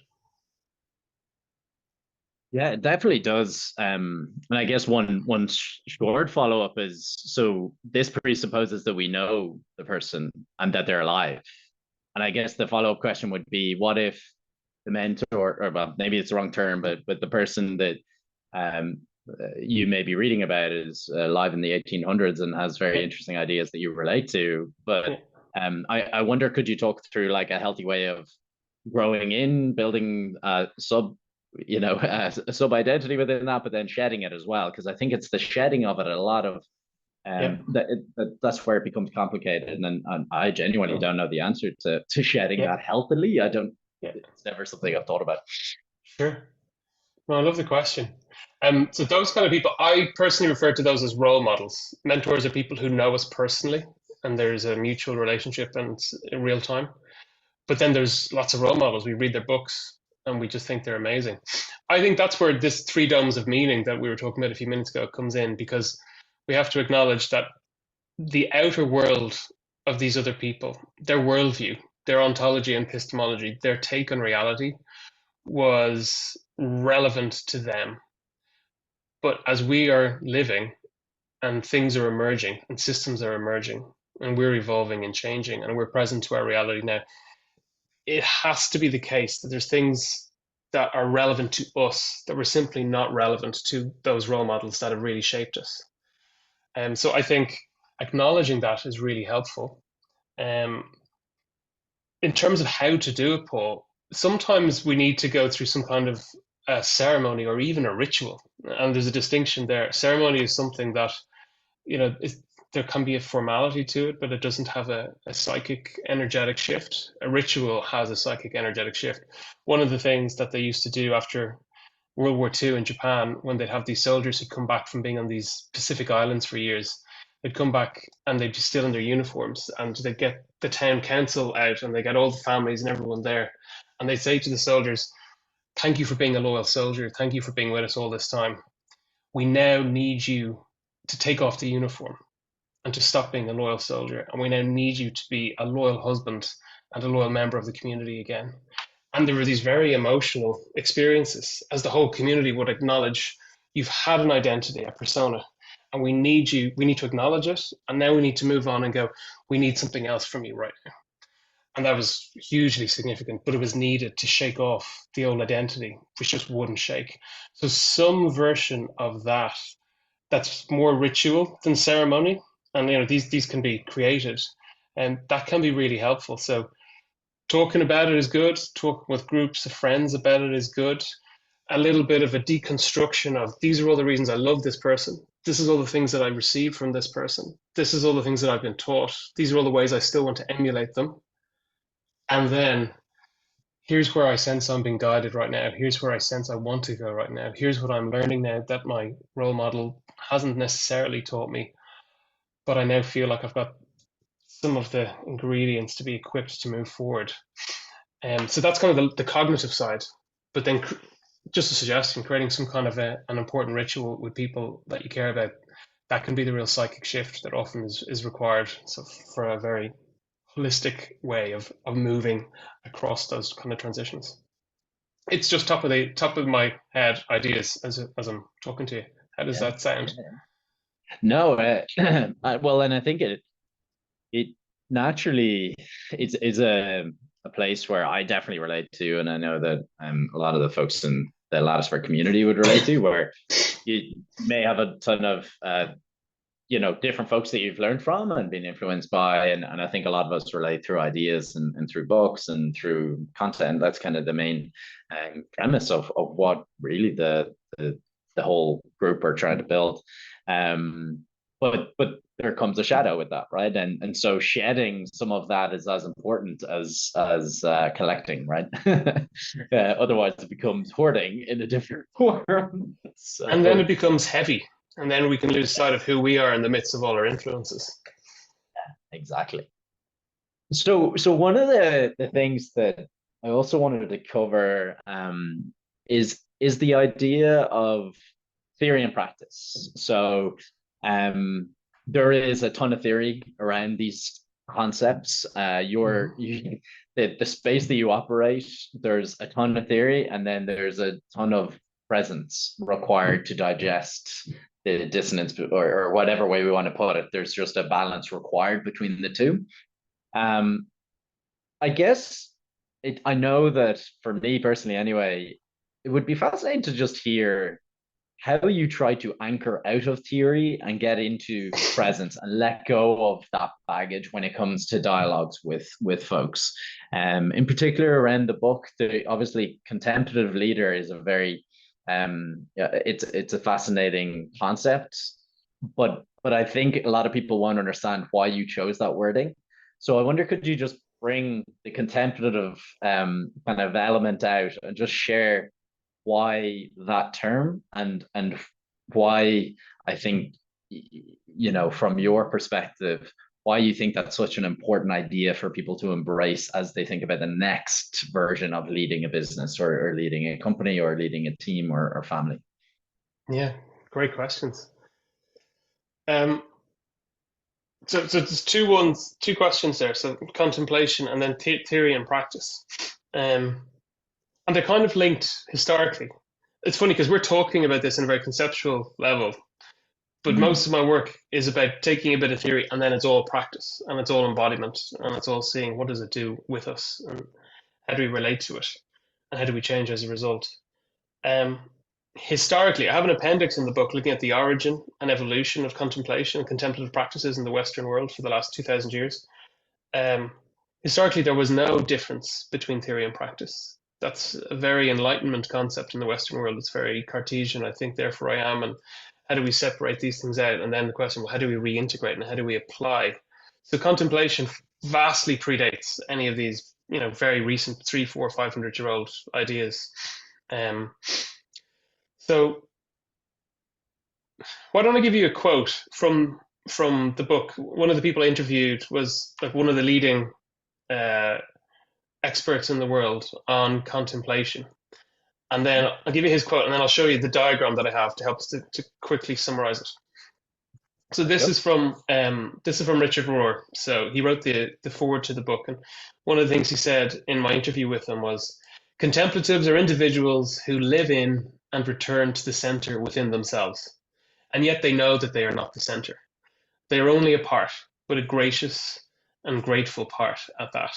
A: Yeah, it definitely does. And I guess one short follow up is, so this presupposes that we know the person and that they're alive. And I guess the follow up question would be, what if the mentor, or well, maybe it's the wrong term, but the person that you may be reading about is alive in the 1800s and has very interesting ideas that you relate to. But I wonder, could you talk through like a healthy way of growing in, building a sub identity within that, but then shedding it as well? Because I think it's the shedding of it a lot of that's where it becomes complicated, and I genuinely don't know the answer to shedding that healthily. I don't. It's never something I've thought about.
B: Sure. No, I love the question. So those kind of people, I personally refer to those as role models. Mentors are people who know us personally, and there's a mutual relationship and it's in real time. But then there's lots of role models. We read their books and we just think they're amazing. I think that's where this three domes of meaning that we were talking about a few minutes ago comes in, because we have to acknowledge that the outer world of these other people, their worldview, their ontology and epistemology, their take on reality was relevant to them. But as we are living and things are emerging and systems are emerging and we're evolving and changing and we're present to our reality now, it has to be the case that there's things that are relevant to us that were simply not relevant to those role models that have really shaped us. So I think acknowledging that is really helpful. In terms of how to do it, Paul, sometimes we need to go through some kind of a ceremony or even a ritual. And there's a distinction there. Ceremony is something that, there can be a formality to it, but it doesn't have a psychic energetic shift. A ritual has a psychic energetic shift. One of the things that they used to do after World War II in Japan, when they'd have these soldiers who'd come back from being on these Pacific islands for years, they'd come back and they'd be still in their uniforms, and they'd get the town council out and they get all the families and everyone there. And they'd say to the soldiers, "Thank you for being a loyal soldier. Thank you for being with us all this time. We now need you to take off the uniform and to stop being a loyal soldier. And we now need you to be a loyal husband and a loyal member of the community again." And there were these very emotional experiences as the whole community would acknowledge you've had an identity, a persona, and we need to acknowledge it. And now we need to move on and go, we need something else from you right now. And that was hugely significant, but it was needed to shake off the old identity, which just wouldn't shake. So some version of that that's more ritual than ceremony. And these can be created, and that can be really helpful. So talking about it is good. Talking with groups of friends about it is good. A little bit of a deconstruction of these are all the reasons I love this person. This is all the things that I received from this person. This is all the things that I've been taught. These are all the ways I still want to emulate them. And then here's where I sense I'm being guided right now. Here's where I sense I want to go right now. Here's what I'm learning now that my role model hasn't necessarily taught me, but I now feel like I've got some of the ingredients to be equipped to move forward. So that's kind of the cognitive side. But then just a suggestion, creating some kind of an important ritual with people that you care about, that can be the real psychic shift that often is required. So for a very holistic way of moving across those kind of transitions. It's just top of my head ideas as I'm talking to you. How does that sound?
A: No, well, and I think it naturally is a place where I definitely relate to, and I know that a lot of the folks in the Latticework community would relate to, where you may have a ton of different folks that you've learned from and been influenced by, and I think a lot of us relate through ideas and through books and through content. That's kind of the main premise of what really the whole group are trying to build. But there comes a shadow with that, right? And so shedding some of that is as important as collecting, right? Otherwise, it becomes hoarding in a different form. So,
B: and then it becomes heavy, and then we can lose sight of who we are in the midst of all our influences.
A: Yeah, exactly. So one of the things that I also wanted to cover is the idea of theory and practice. So there is a ton of theory around these concepts. The space that you operate, there's a ton of theory, and then there's a ton of presence required to digest the dissonance, or whatever way we want to put it. There's just a balance required between the two. I guess I know that for me personally anyway, it would be fascinating to just hear how you try to anchor out of theory and get into presence and let go of that baggage when it comes to dialogues with folks. In particular around the book, obviously contemplative leader is a very it's a fascinating concept, but I think a lot of people want to understand why you chose that wording. So I wonder, could you just bring the contemplative kind of element out and just share why that term, and why I think, from your perspective, why you think that's such an important idea for people to embrace as they think about the next version of leading a business, or leading a company, or leading a team, or family.
B: Yeah, great questions. So there's two questions there. So contemplation and then theory and practice. And they're kind of linked historically. It's funny because we're talking about this in a very conceptual level, but most of my work is about taking a bit of theory and then it's all practice and it's all embodiment and it's all seeing what does it do with us and how do we relate to it and how do we change as a result. Um, Historically, I have an appendix in the book looking at the origin and evolution of contemplation and contemplative practices in the Western world for the last 2,000 years. Um, Historically, there was no difference between theory and practice. That's a very Enlightenment concept in the Western world. It's very Cartesian. I think, therefore, I am. And how do we separate these things out? And then the question, well, how do we reintegrate and how do we apply? So contemplation vastly predates any of these, very recent 300, 400, 500-year-old ideas. So why don't I give you a quote from the book? One of the people I interviewed was like one of the leading experts in the world on contemplation. And then I'll give you his quote, and then I'll show you the diagram that I have to help us to quickly summarize it. So this is from Richard Rohr. So he wrote the foreword to the book, and one of the things he said in my interview with him was, "Contemplatives are individuals who live in and return to the center within themselves, and yet they know that they are not the center. They are only a part, but a gracious and grateful part at that."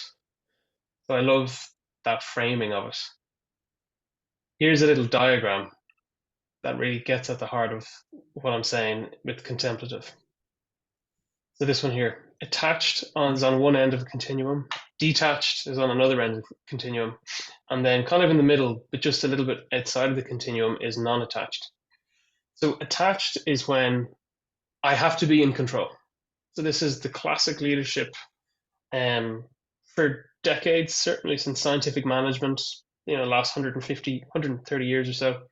B: So I love that framing of it. Here's a little diagram that really gets at the heart of what I'm saying with contemplative. So this one here, attached is on one end of a continuum, detached is on another end of the continuum, and then kind of in the middle, but just a little bit outside of the continuum, is non-attached. So attached is when I have to be in control. So this is the classic leadership for decades, certainly since scientific management, last 150, 130 years or so.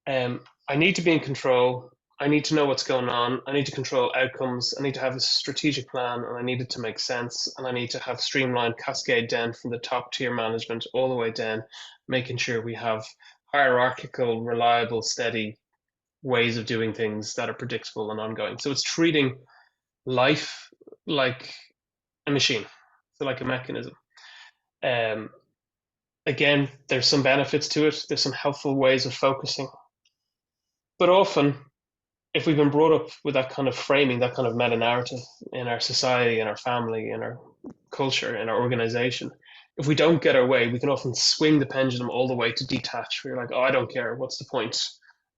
B: I need to be in control. I need to know what's going on. I need to control outcomes. I need to have a strategic plan, and I need it to make sense. And I need to have streamlined cascade down from the top tier management all the way down, making sure we have hierarchical, reliable, steady ways of doing things that are predictable and ongoing. So it's treating life like a machine, so like a mechanism. Again, there's some benefits to it. There's some helpful ways of focusing. But often, if we've been brought up with that kind of framing, that kind of meta-narrative in our society, in our family, in our culture, in our organization, if we don't get our way, we can often swing the pendulum all the way to detach. We're like, oh, I don't care. What's the point?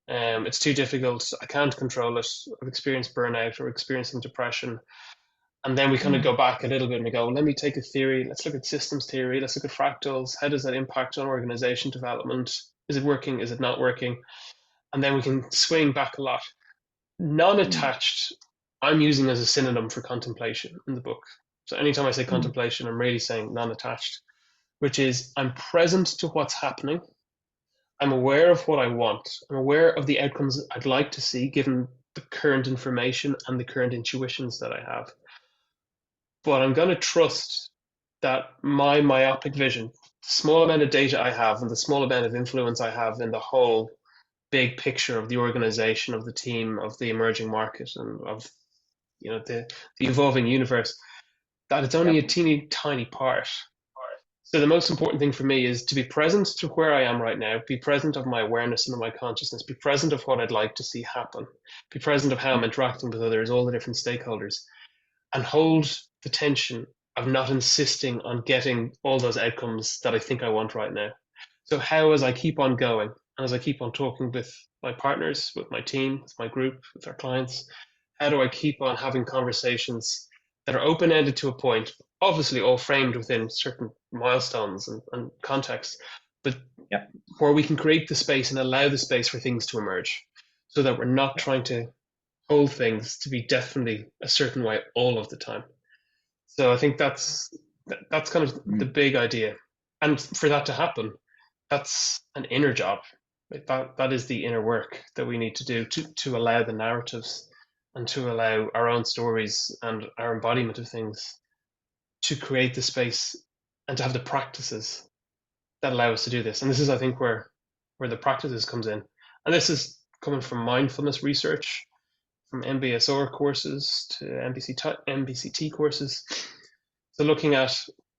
B: It's too difficult. I can't control it. I've experienced burnout or experiencing depression. And then we kind of go back a little bit and we go, let me take a theory. Let's look at systems theory. Let's look at fractals. How does that impact on organization development? Is it working? Is it not working? And then we can swing back a lot. Non-attached, I'm using as a synonym for contemplation in the book. So anytime I say contemplation, I'm really saying non-attached, which is I'm present to what's happening. I'm aware of what I want. I'm aware of the outcomes I'd like to see given the current information and the current intuitions that I have. But I'm going to trust that my myopic vision, the small amount of data I have and the small amount of influence I have in the whole big picture of the organization, of the team, of the emerging market, and of the evolving universe, that it's only a teeny tiny part. So the most important thing for me is to be present to where I am right now, be present of my awareness and of my consciousness, be present of what I'd like to see happen, be present of how I'm interacting with others, all the different stakeholders, and hold the tension of not insisting on getting all those outcomes that I think I want right now. So how, as I keep on going, and as I keep on talking with my partners, with my team, with my group, with our clients, how do I keep on having conversations that are open-ended to a point, obviously all framed within certain milestones and contexts, but where we can create the space and allow the space for things to emerge so that we're not trying to hold things to be definitely a certain way all of the time. So I think that's kind of the big idea. And for that to happen, that's an inner job. That is the inner work that we need to do to allow the narratives and to allow our own stories and our embodiment of things to create the space and to have the practices that allow us to do this. And this is, I think, where the practices comes in. And this is coming from mindfulness research, from MBSR courses to MBCT courses. So looking at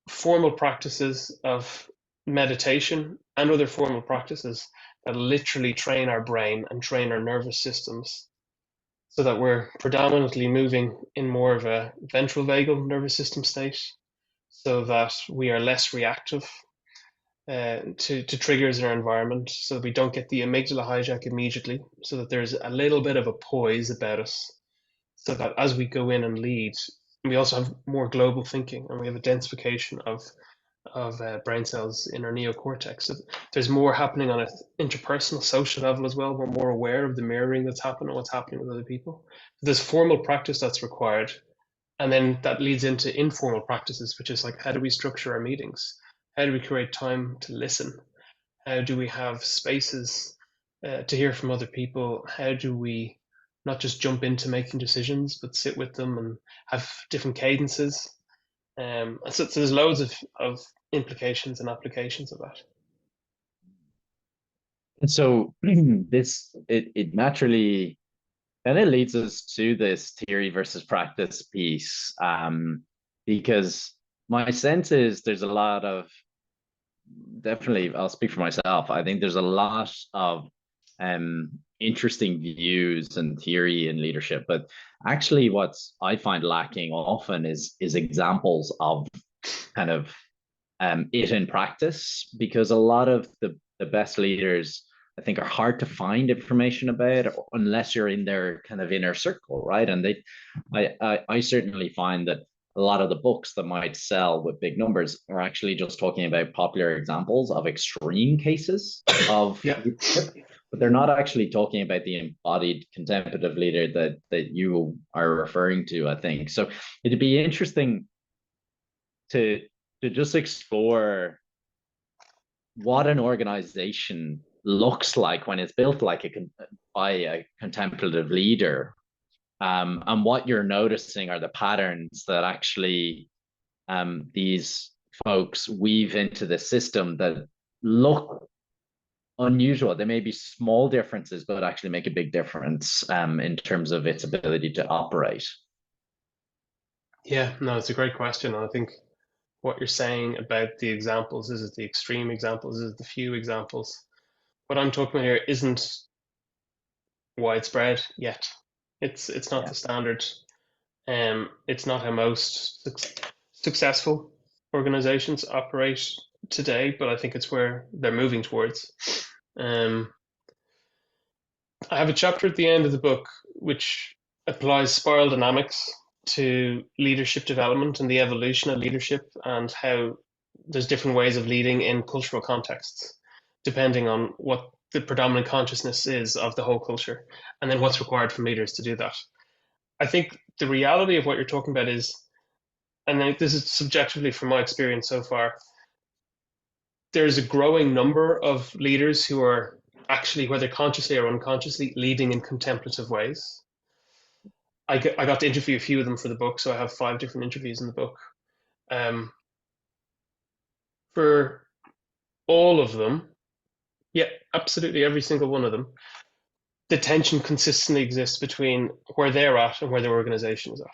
B: formal practices of meditation and other formal practices that literally train our brain and train our nervous systems so that we're predominantly moving in more of a ventral vagal nervous system state, so that we are less reactive to triggers in our environment, so that we don't get the amygdala hijack immediately, so that there's a little bit of a poise about us, so that as we go in and lead, we also have more global thinking, and we have a densification of brain cells in our neocortex. So there's more happening on an interpersonal, social level as well. We're more aware of the mirroring that's happening, what's happening with other people. There's formal practice that's required, and then that leads into informal practices, which is like, how do we structure our meetings? How do we create time to listen? How do we have spaces to hear from other people? How do we not just jump into making decisions, but sit with them and have different cadences? So there's loads of implications and applications of that.
A: And so it naturally kind of leads us to this theory versus practice piece, because my sense is there's a lot of, definitely, I'll speak for myself. I think there's a lot of interesting views and theory in leadership, but actually, what I find lacking often is examples of kind of it in practice, because a lot of the best leaders, I think, are hard to find information about unless you're in their kind of inner circle, right? And I certainly find that a lot of the books that might sell with big numbers are actually just talking about popular examples of extreme cases of leadership, but they're not actually talking about the embodied contemplative leader that you are referring to, I think. So it'd be interesting to just explore what an organization looks like when it's built like by a contemplative leader, and what you're noticing are the patterns that actually these folks weave into the system that look unusual. They may be small differences, but actually make a big difference in terms of its ability to operate.
B: Yeah, no, it's a great question. And I think what you're saying about the examples, is it the extreme examples, is it the few examples? What I'm talking about here isn't widespread yet. It's not the standard. It's not how most successful organizations operate today, but I think it's where they're moving towards. I have a chapter at the end of the book which applies spiral dynamics to leadership development and the evolution of leadership, and how there's different ways of leading in cultural contexts, depending on what the predominant consciousness is of the whole culture, and then what's required from leaders to do that. I think the reality of what you're talking about is, and this is subjectively from my experience so far, there's a growing number of leaders who are actually, whether consciously or unconsciously, leading in contemplative ways. I got to interview a few of them for the book, so I have 5 different interviews in the book. For all of them, yeah, absolutely every single one of them, the tension consistently exists between where they're at and where their organization is at.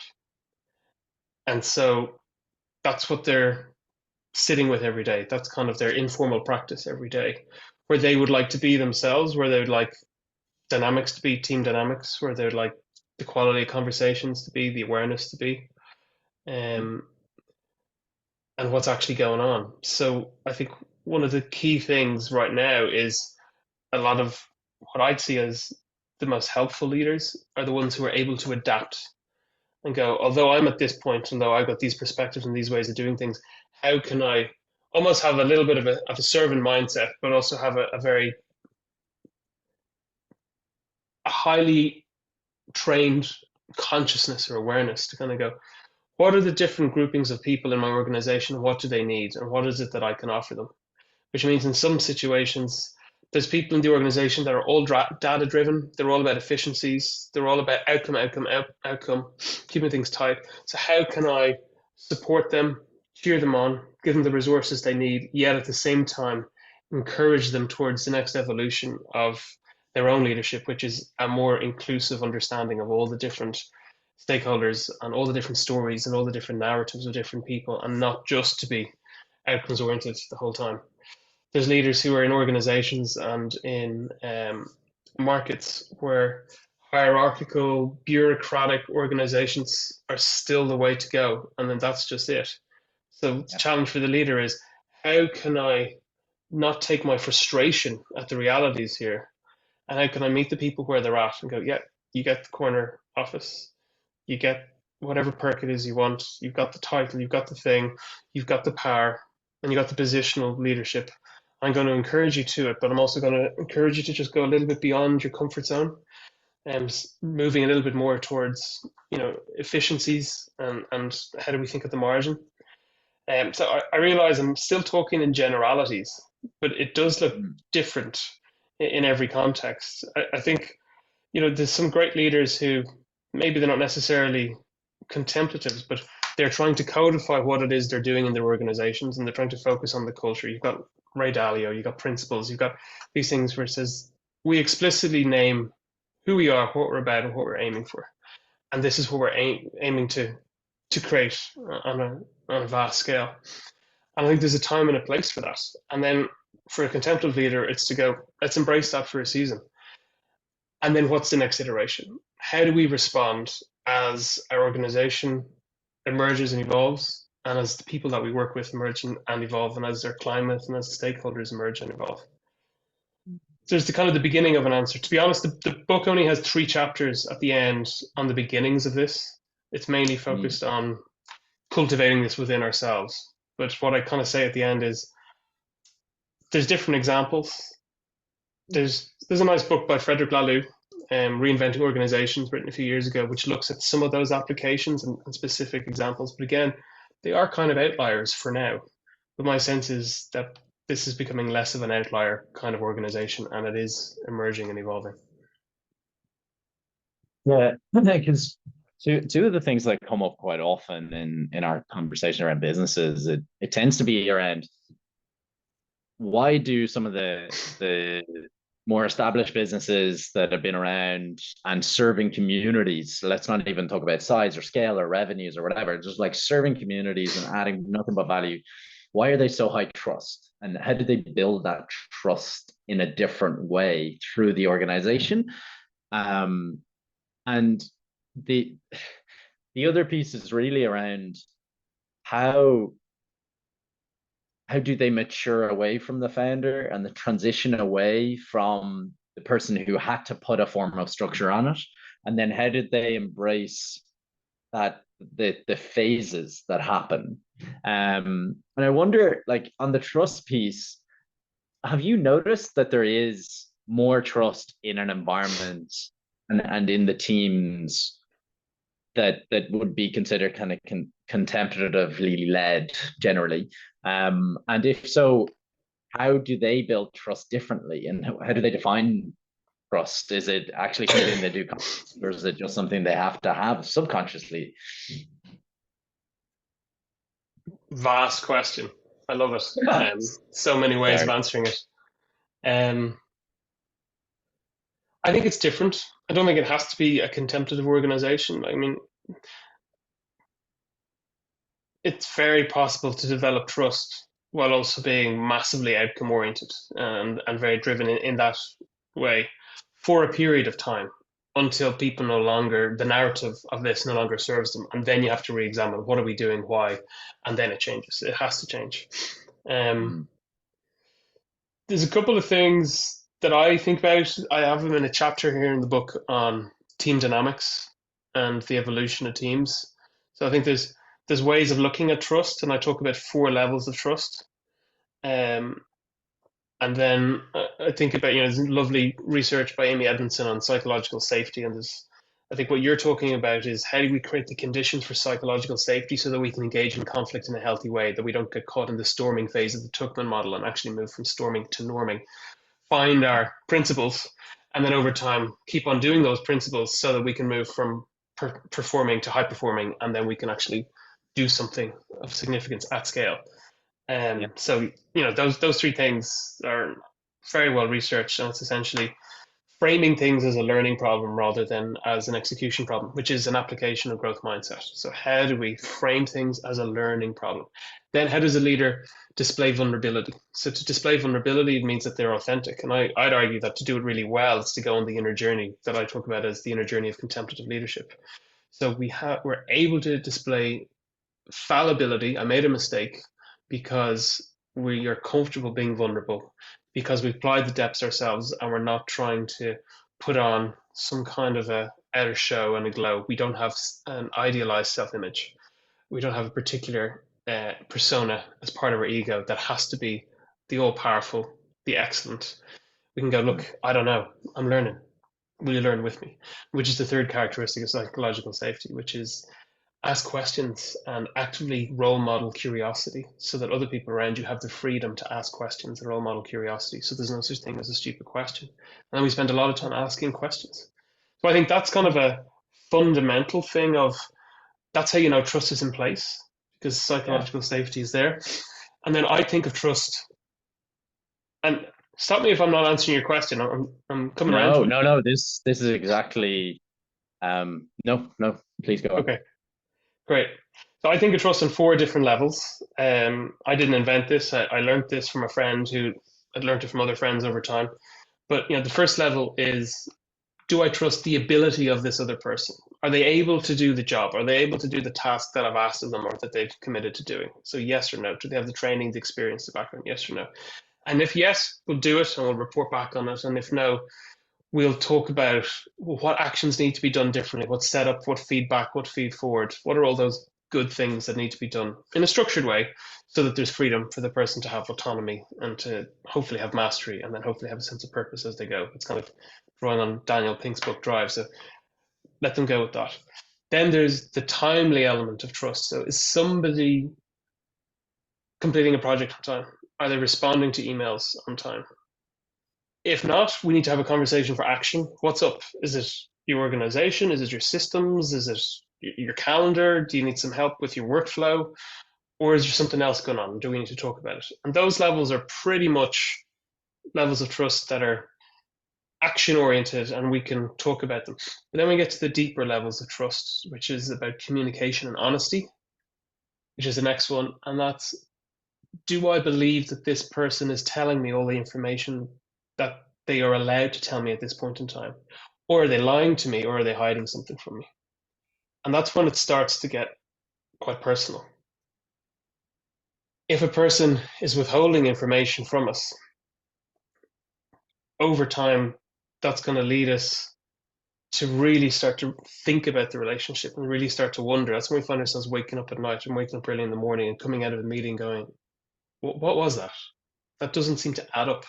B: And so that's what they're sitting with every day. That's kind of their informal practice every day, where they would like to be themselves, where they would like dynamics to be team dynamics, where they would like the quality of conversations to be, the awareness to be, and what's actually going on. So I think one of the key things right now is a lot of what I'd see as the most helpful leaders are the ones who are able to adapt and go, although I'm at this point, and though I've got these perspectives and these ways of doing things, how can I almost have a little bit of a servant mindset, but also have a highly trained consciousness or awareness to kind of go, what are the different groupings of people in my organization? What do they need? And what is it that I can offer them? Which means in some situations, there's people in the organization that are all data driven. They're all about efficiencies. They're all about outcome, keeping things tight. So how can I support them, cheer them on, give them the resources they need, yet at the same time, encourage them towards the next evolution of their own leadership, which is a more inclusive understanding of all the different stakeholders and all the different stories and all the different narratives of different people, and not just to be outcomes oriented the whole time. There's leaders who are in organizations and in markets where hierarchical, bureaucratic organizations are still the way to go, and then that's just it. So the challenge for the leader is, how can I not take my frustration at the realities here, and how can I meet the people where they're at and go, yeah, you get the corner office, you get whatever perk it is you want, you've got the title, you've got the thing, you've got the power, and you got the positional leadership. I'm going to encourage you to it, but I'm also going to encourage you to just go a little bit beyond your comfort zone and moving a little bit more towards, efficiencies and how do we think at the margin. So I realize I'm still talking in generalities, but it does look different in every context. I think, there's some great leaders who maybe they're not necessarily contemplatives, but they're trying to codify what it is they're doing in their organizations, and they're trying to focus on the culture. You've got Ray Dalio, you've got principles, you've got these things where it says, we explicitly name who we are, what we're about, and what we're aiming for. And this is what we're aiming to create on a vast scale. And I think there's a time and a place for that. And then for a contemplative leader, it's to go, let's embrace that for a season. And then what's the next iteration? How do we respond as our organization emerges and evolves, and as the people that we work with emerge and evolve, and as their climate and as the stakeholders emerge and evolve? So there's the beginning of an answer. To be honest, the book only has 3 chapters at the end on the beginnings of this. It's mainly focused on cultivating this within ourselves. But what I kind of say at the end is, there's different examples. There's a nice book by Frederick Laloux, Reinventing Organizations, written a few years ago, which looks at some of those applications and specific examples. But again, they are kind of outliers for now. But my sense is that this is becoming less of an outlier kind of organization, and it is emerging and evolving.
A: Yeah, because two of the things that come up quite often in our conversation around businesses, it tends to be around, why do some of the more established businesses that have been around and serving communities, let's not even talk about size or scale or revenues or whatever, just like serving communities and adding nothing but value, why are they so high trust? And how do they build that trust in a different way through the organization? And the other piece is really around how do they mature away from the founder and the transition away from the person who had to put a form of structure on it, and then how did they embrace that the phases that happen. And I wonder, like, on the trust piece, have you noticed that there is more trust in an environment and in the teams that would be considered kind of contemplatively led generally? And if so, how do they build trust differently, and how do they define trust? Is it actually something they do consciously, or is it just something they have to have subconsciously?
B: Vast question. I love it. So many ways of answering it. I think it's different. I don't think it has to be a contemplative organization. I mean, it's very possible to develop trust while also being massively outcome oriented and very driven in that way for a period of time, until people no longer, the narrative of this no longer serves them. And then you have to re-examine, what are we doing, why? And then it changes. It has to change. There's a couple of things that I think about. I have them in a chapter here in the book on team dynamics and the evolution of teams. So I think there's ways of looking at trust, and I talk about 4 levels of trust. And then I think about, there's lovely research by Amy Edmondson on psychological safety. And I think what you're talking about is, how do we create the conditions for psychological safety so that we can engage in conflict in a healthy way, that we don't get caught in the storming phase of the Tuckman model and actually move from storming to norming, find our principles, and then over time keep on doing those principles so that we can move from performing to high performing, and then we can actually do something of significance at scale. So those 3 things are very well researched, and it's essentially framing things as a learning problem rather than as an execution problem, which is an application of growth mindset. So how do we frame things as a learning problem? Then how does a leader display vulnerability? So to display vulnerability means that they're authentic. And I'd argue that to do it really well is to go on the inner journey that I talk about as the inner journey of contemplative leadership. So we're able to display fallibility. I made a mistake because we are comfortable being vulnerable, because we've applied the depths ourselves and we're not trying to put on some kind of a outer show and a glow. We don't have an idealized self-image. We don't have a particular persona as part of our ego that has to be the all-powerful, the excellent. We can go, look, I don't know, I'm learning. Will you learn with me? Which is the third characteristic of psychological safety, which is ask questions and actively role model curiosity so that other people around you have the freedom to ask questions and role model curiosity. So there's no such thing as a stupid question. And then we spend a lot of time asking questions. So I think that's kind of a fundamental thing of that's how you know trust is in place because psychological safety is there. And then I think of trust, and stop me if I'm not answering your question. I'm coming around to it.
A: No. This is exactly. No. Please go on.
B: Okay. Great. So I think of trust on 4 different levels. I didn't invent this. I learned this from a friend who had learned it from other friends over time. But the first level is, do I trust the ability of this other person? Are they able to do the job? Are they able to do the task that I've asked of them or that they've committed to doing? So yes or no. Do they have the training, the experience, the background? Yes or no. And if yes, we'll do it and we'll report back on it. And if no, we'll talk about what actions need to be done differently, what setup, what feedback, what feed forward, what are all those good things that need to be done in a structured way so that there's freedom for the person to have autonomy and to hopefully have mastery and then hopefully have a sense of purpose as they go. It's kind of drawing on Daniel Pink's book Drive, so let them go with that. Then there's the timely element of trust. So is somebody completing a project on time? Are they responding to emails on time? If not, we need to have a conversation for action. What's up? Is it your organization? Is it your systems? Is it your calendar? Do you need some help with your workflow? Or is there something else going on? Do we need to talk about it? And those levels are pretty much levels of trust that are action oriented and we can talk about them. But then we get to the deeper levels of trust, which is about communication and honesty, which is the next one. And that's, do I believe that this person is telling me all the information that they are allowed to tell me at this point in time? Or are they lying to me, or are they hiding something from me? And that's when it starts to get quite personal. If a person is withholding information from us, over time, that's going to lead us to really start to think about the relationship and really start to wonder. That's when we find ourselves waking up at night and waking up early in the morning and coming out of the meeting going, what was that? That doesn't seem to add up.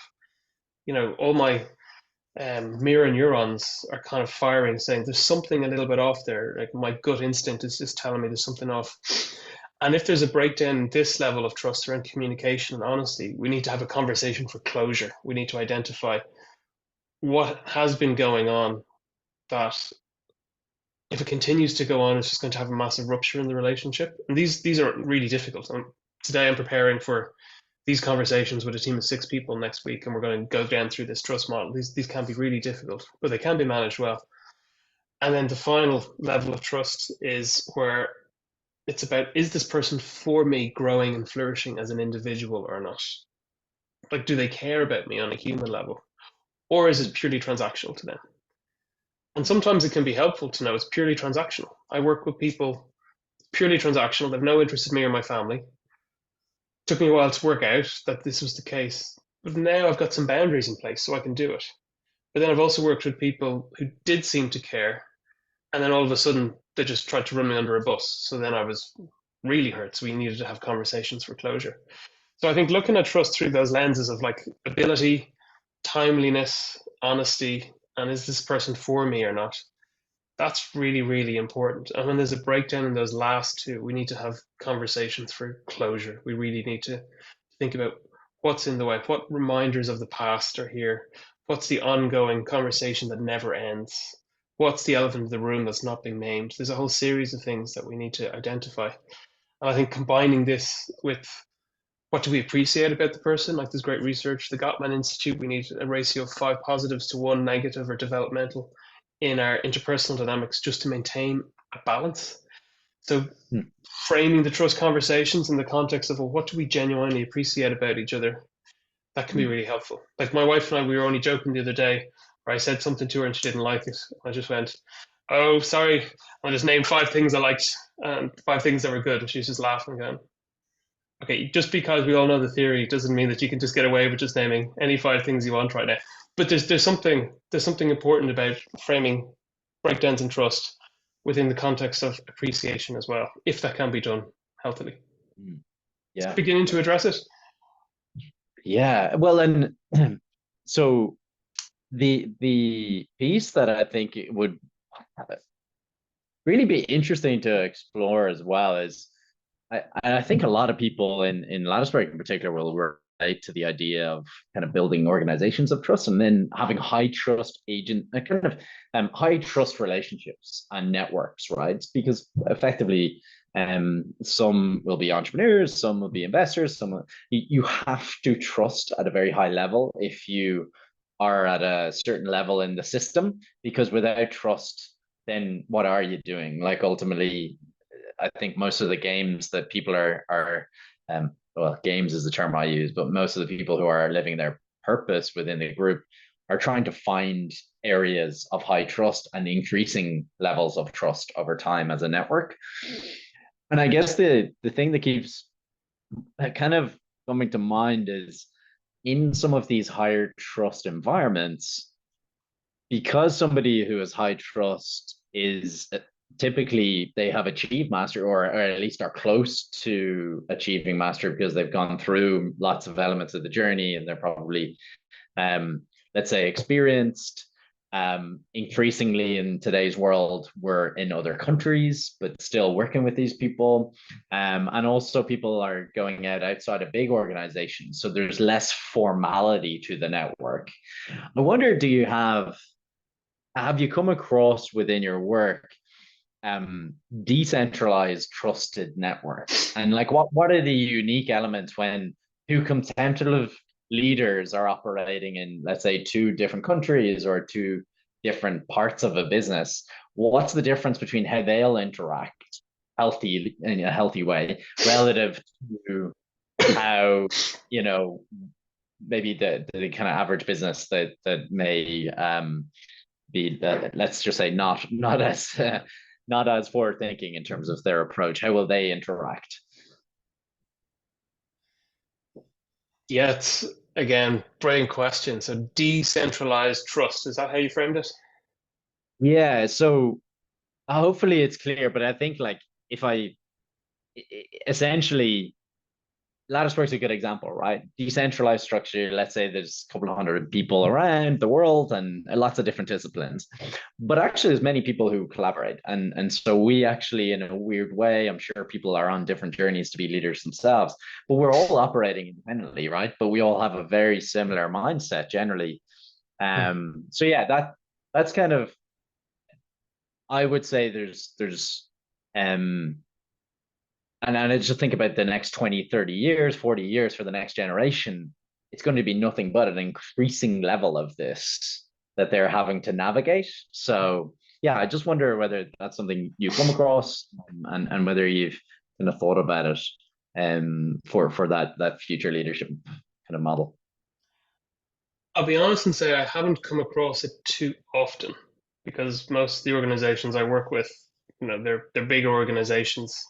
B: All my mirror neurons are kind of firing, saying there's something a little bit off there. Like my gut instinct is just telling me there's something off. And if there's a breakdown in this level of trust around communication and honesty, we need to have a conversation for closure. We need to identify what has been going on that if it continues to go on, it's just going to have a massive rupture in the relationship. And these are really difficult. Today I'm preparing for these conversations with a team of 6 people next week, and we're going to go down through this trust model. These can be really difficult, but they can be managed well. And then the final level of trust is where it's about, is this person for me growing and flourishing as an individual or not? Like, do they care about me on a human level? Or is it purely transactional to them? And sometimes it can be helpful to know it's purely transactional. I work with people purely transactional. They have no interest in me or my family. Took me a while to work out that this was the case, but now I've got some boundaries in place so I can do it. But then I've also worked with people who did seem to care, and then all of a sudden they just tried to run me under a bus. So then I was really hurt. So we needed to have conversations for closure. So I think looking at trust through those lenses of like ability, timeliness, honesty, and is this person for me or not? That's really, really important. And when there's a breakdown in those last 2, we need to have conversations for closure. We really need to think about what's in the way, what reminders of the past are here, what's the ongoing conversation that never ends, what's the elephant in the room that's not being named. There's a whole series of things that we need to identify. And I think combining this with what do we appreciate about the person? Like there's great research, the Gottman Institute, we need a ratio of 5 positives to 1 negative or developmental in our interpersonal dynamics just to maintain a balance. So framing the trust conversations in the context of, well, what do we genuinely appreciate about each other? That can be really helpful. Like my wife and I, we were only joking the other day where I said something to her and she didn't like it. I just went, oh, sorry. I just named 5 things I liked and 5 things that were good. And she's just laughing again. Okay, just because we all know the theory doesn't mean that you can just get away with just naming any 5 things you want right now. But there's something important about framing breakdowns in trust within the context of appreciation as well, if that can be done healthily.
A: Yeah.
B: Beginning to address it.
A: Yeah. Well, and so the piece that I think it would really be interesting to explore as well is I think a lot of people in Latticework in particular will relate to the idea of kind of building organizations of trust and then having high trust high trust relationships and networks, right? Because effectively, some will be entrepreneurs, some will be investors, you have to trust at a very high level if you are at a certain level in the system, because without trust, then what are you doing? Like ultimately, I think most of the games that people are well, games is the term I use, but most of the people who are living their purpose within the group are trying to find areas of high trust and increasing levels of trust over time as a network. And I guess the thing that keeps kind of coming to mind is in some of these higher trust environments, because somebody who has high trust is typically they have achieved master or at least are close to achieving master because they've gone through lots of elements of the journey and they're probably let's say experienced. Increasingly in today's world, we're in other countries, but still working with these people. And also people are going out outside of big organizations. So there's less formality to the network. I wonder, have you come across within your work decentralized trusted networks, and like what are the unique elements when two contemplative leaders are operating in, let's say, 2 different countries or 2 different parts of a business? What's the difference between how they'll interact healthy in a healthy way relative to how, maybe the kind of average business that may be that, let's just say, not as not as forward thinking in terms of their approach? How will they interact?
B: Yeah, it's again, brilliant question. So decentralized trust, is that how you framed it?
A: Yeah, so hopefully it's clear, but I think like if I essentially Latticework's a good example, right? Decentralized structure. Let's say there's a couple of hundred people around the world and lots of different disciplines, but actually there's many people who collaborate, and so we actually, in a weird way, I'm sure people are on different journeys to be leaders themselves, but we're all operating independently, right? But we all have a very similar mindset generally. So yeah, that's kind of, I would say there's um and I just think about the next 20, 30 years, 40 years for the next generation, it's going to be nothing but an increasing level of this that they're having to navigate. So yeah, I just wonder whether that's something you come across, and whether you've kind of thought about it for that future leadership kind of model.
B: I'll be honest and say I haven't come across it too often because most of the organizations I work with, they're big organizations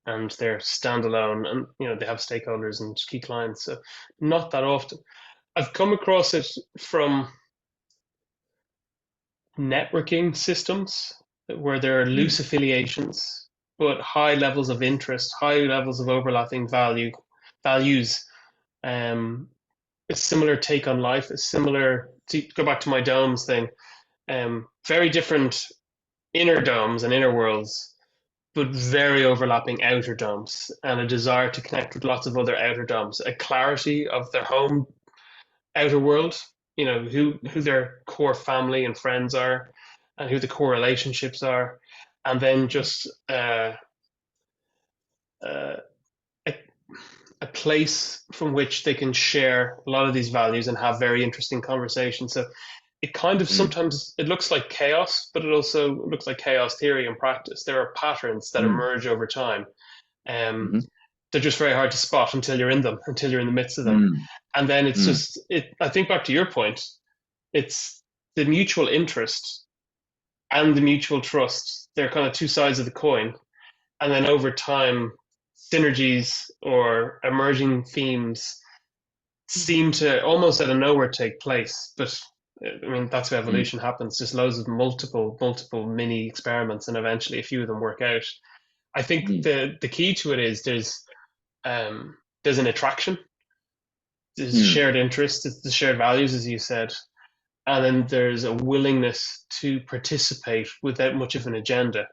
B: and they're standalone and they have stakeholders and key clients. So not that often. I've come across it from networking systems where there are loose affiliations, but high levels of interest, high levels of overlapping values. A similar take on life, a similar, to go back to my domes thing, very different inner domes and inner worlds, but very overlapping outer domes, and a desire to connect with lots of other outer domes, a clarity of their home outer world, who their core family and friends are, and who the core relationships are, and then just a a place from which they can share a lot of these values and have very interesting conversations. So it kind of sometimes it looks like chaos, but it also looks like chaos theory and practice. There are patterns that emerge over time. They're just very hard to spot until you're in them, until you're in the midst of them. And then it's just it. I think back to your point, it's the mutual interest and the mutual trust. They're kind of two sides of the coin. And then over time, synergies or emerging themes seem to almost out of nowhere take place. But I mean, that's how evolution happens. Just loads of multiple mini experiments, and eventually a few of them work out. I think the key to it is there's an attraction, there's shared interest, the shared values, as you said, and then there's a willingness to participate without much of an agenda,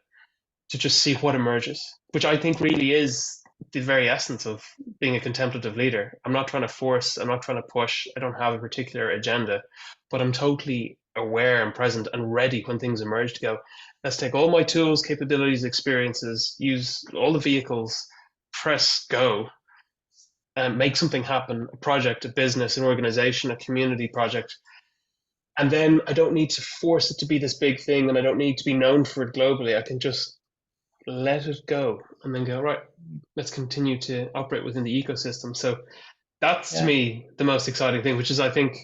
B: to just see what emerges, which I think really is the very essence of being a contemplative leader. I'm not trying to force, I'm not trying to push, I don't have a particular agenda, but I'm totally aware and present and ready when things emerge to go, let's take all my tools, capabilities, experiences, use all the vehicles, press go, and make something happen, a project, a business, an organization, a community project. And then I don't need to force it to be this big thing, and I don't need to be known for it globally. I can just let it go and then go, right, let's continue to operate within the ecosystem. So that's to me the most exciting thing, which is, I think,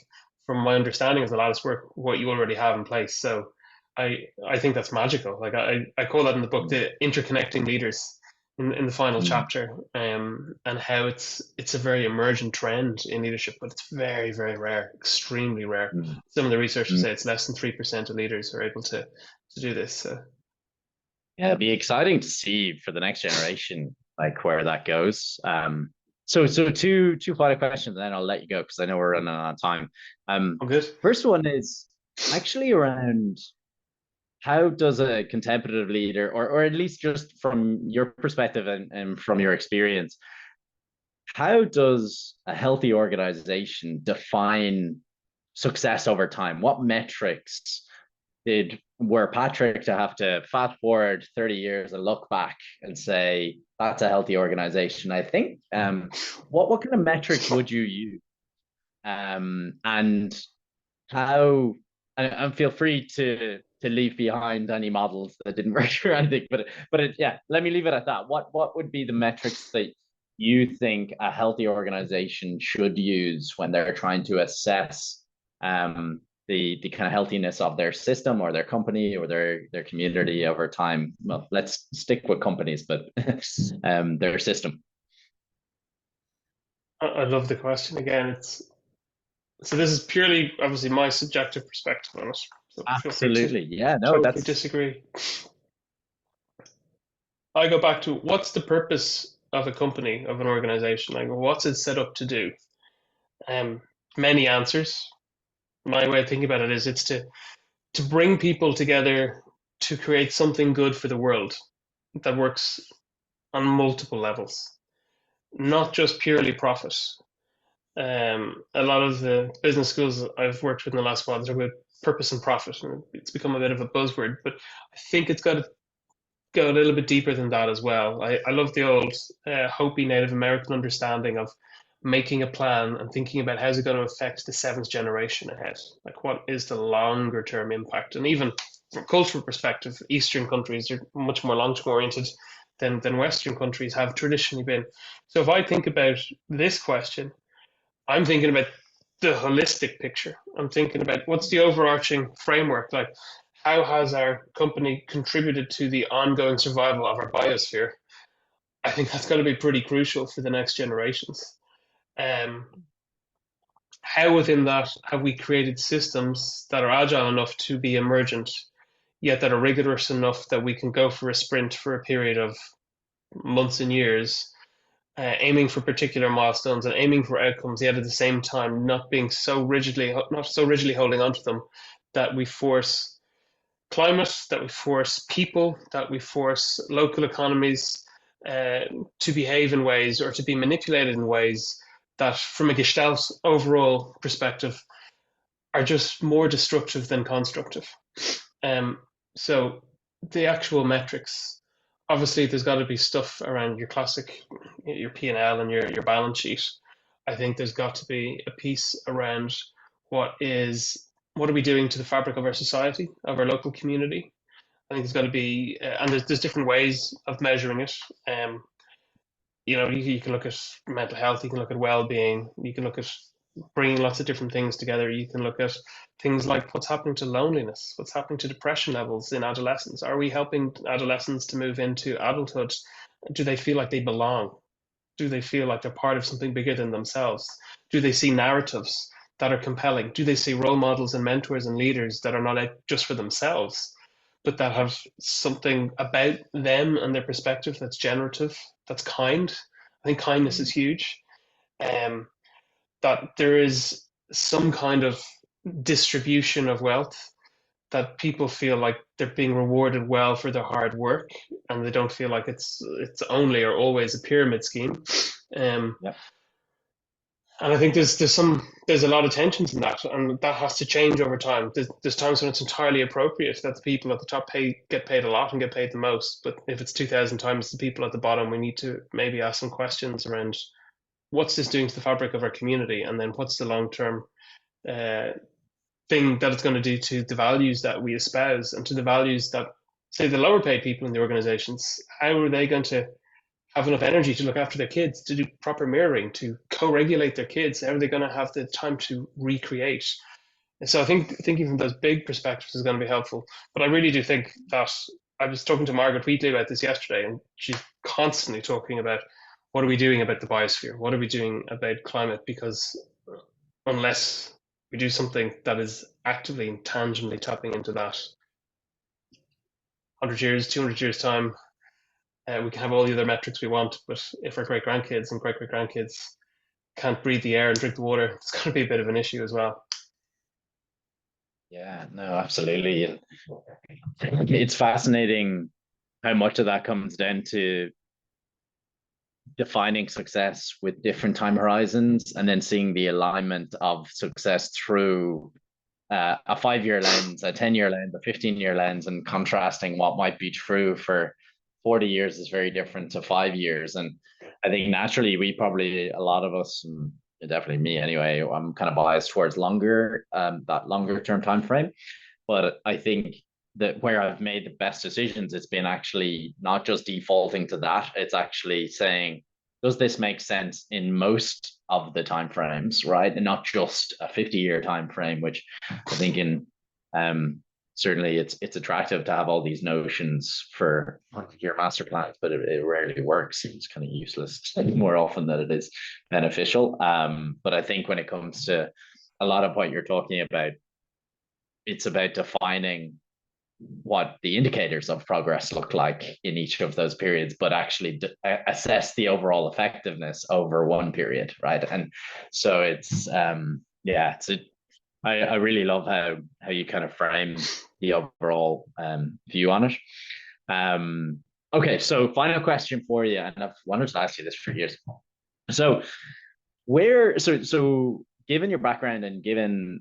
B: from my understanding of the lattice work, what you already have in place. So I think that's magical. Like I call that in the book the interconnecting leaders in the final chapter, and how it's a very emergent trend in leadership, but it's very, very rare, extremely rare. Some of the researchers say it's less than 3% of leaders who are able to do this. So.
A: Yeah, it'd be exciting to see for the next generation, like where that goes. So two final questions, and then I'll let you go because I know we're running out of time.
B: I'm good.
A: First one is actually around how does a contemplative leader, or at least just from your perspective and from your experience, how does a healthy organization define success over time? What metrics were Patrick to have to fast forward 30 years and look back and say that's a healthy organization? I think what kind of metrics would you use, and how, and feel free to leave behind any models that didn't work or anything, but yeah, let me leave it at that. What would be the metrics that you think a healthy organization should use when they're trying to assess the kind of healthiness of their system or their company or their community over time? Well, let's stick with companies, but their system.
B: I love the question. Again, so this is purely obviously my subjective perspective on it. So
A: absolutely, yeah, no,
B: totally
A: that's
B: disagree. I go back to what's the purpose of a company, of an organization? I go, what's it set up to do? Many answers. My way of thinking about it is it's to bring people together to create something good for the world that works on multiple levels, not just purely profit. A lot of the business schools I've worked with in the last while talk about purpose and profit, and it's become a bit of a buzzword, but I think it's got to go a little bit deeper than that as well. I love the old Hopi Native American understanding of making a plan and thinking about how's it going to affect the seventh generation ahead. Like, what is the longer term impact? And even from a cultural perspective, Eastern countries are much more long term oriented than Western countries have traditionally been. So if I think about this question, I'm thinking about the holistic picture. I'm thinking about what's the overarching framework? Like, how has our company contributed to the ongoing survival of our biosphere? I think that's going to be pretty crucial for the next generations. How within that have we created systems that are agile enough to be emergent, yet that are rigorous enough that we can go for a sprint for a period of months and years, aiming for particular milestones and aiming for outcomes, yet at the same time not so rigidly holding onto them that we force climate, that we force people, that we force local economies to behave in ways or to be manipulated in ways that, from a Gestalt overall perspective, are just more destructive than constructive. So the actual metrics, obviously there's got to be stuff around your classic, your P&L and your balance sheet. I think there's got to be a piece around what are we doing to the fabric of our society, of our local community. I think there's got to be, and there's different ways of measuring it. You can look at mental health, you can look at well-being, you can look at bringing lots of different things together. You can look at things like what's happening to loneliness, what's happening to depression levels in adolescents. Are we helping adolescents to move into adulthood? Do they feel like they belong? Do they feel like they're part of something bigger than themselves? Do they see narratives that are compelling? Do they see role models and mentors and leaders that are not out just for themselves, but that have something about them and their perspective that's generative, that's kind? I think kindness is huge. That there is some kind of distribution of wealth, that people feel like they're being rewarded well for their hard work, and they don't feel like it's only or always a pyramid scheme.
A: Yeah.
B: And I think there's a lot of tensions in that, and that has to change over time. There's times when it's entirely appropriate that the people at the top get paid a lot and get paid the most, but if it's 2,000 times the people at the bottom, we need to maybe ask some questions around what's this doing to the fabric of our community, and then what's the long-term thing that it's going to do to the values that we espouse and to the values that, say, the lower paid people in the organizations. How are they going to have enough energy to look after their kids, to do proper mirroring, to co-regulate their kids? How are they going to have the time to recreate? And so I think thinking from those big perspectives is going to be helpful. But I really do think that, I was talking to Margaret Wheatley about this yesterday, and she's constantly talking about what are we doing about the biosphere? What are we doing about climate? Because unless we do something that is actively and tangibly tapping into that, 100 years, 200 years time, we can have all the other metrics we want, but if our great grandkids and great great grandkids can't breathe the air and drink the water, it's going to be a bit of an issue as well.
A: Yeah, no, absolutely. It's fascinating how much of that comes down to defining success with different time horizons, and then seeing the alignment of success through a 5-year lens, a 10-year lens, a 15-year lens, and contrasting what might be true for 40 years is very different to 5 years. And I think naturally a lot of us, definitely me anyway, I'm kind of biased towards that longer term time frame. But I think that where I've made the best decisions, it's been actually not just defaulting to that, it's actually saying, does this make sense in most of the time frames, right? And not just a 50-year time frame, which I think in certainly it's attractive to have all these notions for your master plans, but it rarely works. It's kind of useless more often than it is beneficial. But I think when it comes to a lot of what you're talking about, it's about defining what the indicators of progress look like in each of those periods, but actually assess the overall effectiveness over one period, right? And so it's I really love how you kind of frame the overall view on it. Okay, so final question for you, and I've wanted to ask you this for years. So given your background and given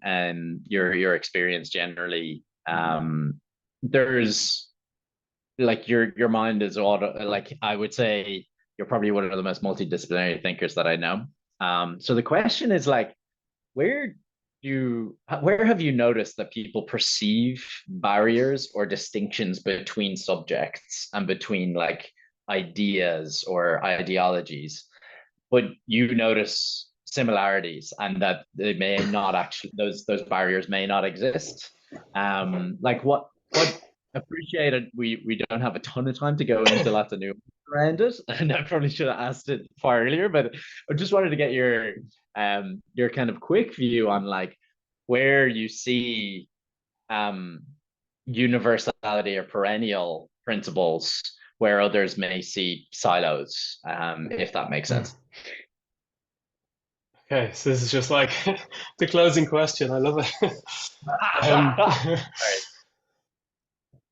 A: your experience generally, there's like your mind is like, I would say you're probably one of the most multidisciplinary thinkers that I know. So the question is like, where have you noticed that people perceive barriers or distinctions between subjects and between like ideas or ideologies, but you notice similarities, and that they may not actually, those barriers may not exist? Like what appreciate it. We don't have a ton of time to go into lots of new around it, and I probably should have asked it far earlier, but I just wanted to get your kind of quick view on like where you see universality or perennial principles where others may see silos, if that makes sense.
B: Okay, so this is just like the closing question. I love it.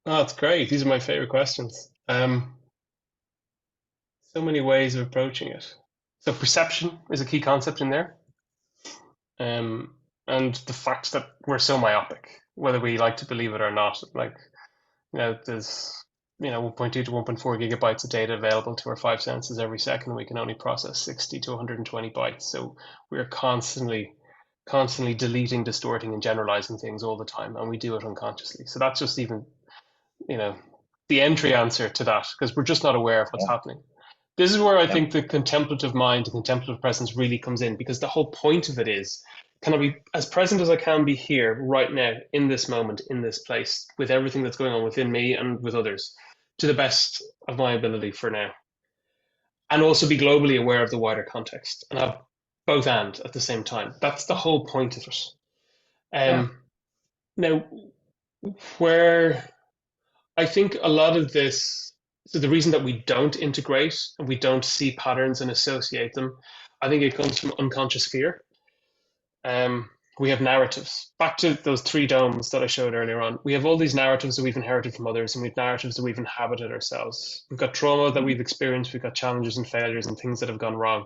B: Oh, it's great. These are my favorite questions. So many ways of approaching it. So perception is a key concept in there. And the fact that we're so myopic, whether we like to believe it or not. Like, there's 1.2 to 1.4 gigabytes of data available to our five senses every second. We can only process 60 to 120 bytes. So we're constantly deleting, distorting, and generalizing things all the time, and we do it unconsciously. So that's just even, the entry answer to that, because we're just not aware of what's happening. This is where I think the contemplative mind, the contemplative presence really comes in, because the whole point of it is, can I be as present as I can be here, right now, in this moment, in this place, with everything that's going on within me and with others, to the best of my ability for now. And also be globally aware of the wider context and have both and at the same time. That's the whole point of it. Now, where I think a lot of this, so the reason that we don't integrate and we don't see patterns and associate them, I think it comes from unconscious fear. We have narratives. Back to those three domes that I showed earlier on. We have all these narratives that we've inherited from others, and we have narratives that we've inhabited ourselves. We've got trauma that we've experienced, we've got challenges and failures and things that have gone wrong.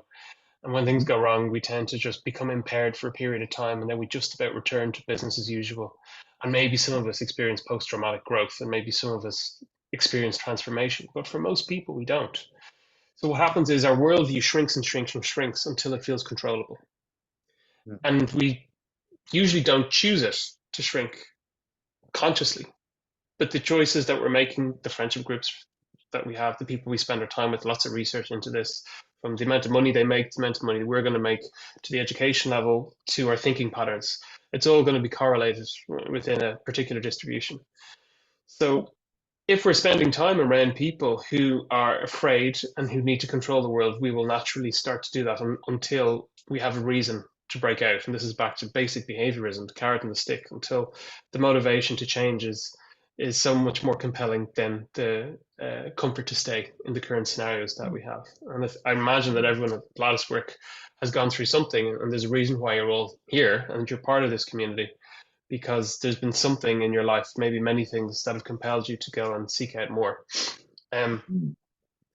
B: And when things go wrong, we tend to just become impaired for a period of time, and then we just about return to business as usual. And maybe some of us experience post-traumatic growth, and maybe some of us experience transformation. But for most people, we don't. So what happens is our worldview shrinks and shrinks and shrinks until it feels controllable. And we usually don't choose it to shrink consciously. But the choices that we're making, the friendship groups that we have, the people we spend our time with, lots of research into this, from the amount of money they make to the amount of money we're going to make, to the education level, to our thinking patterns. It's all going to be correlated within a particular distribution. So if we're spending time around people who are afraid and who need to control the world, we will naturally start to do that until we have a reason to break out. And this is back to basic behaviorism, the carrot and the stick, until the motivation to change is so much more compelling than the comfort to stay in the current scenarios that we have. And I imagine that everyone at Blas work has gone through something, and there's a reason why you're all here and you're part of this community, because there's been something in your life, maybe many things, that have compelled you to go and seek out more.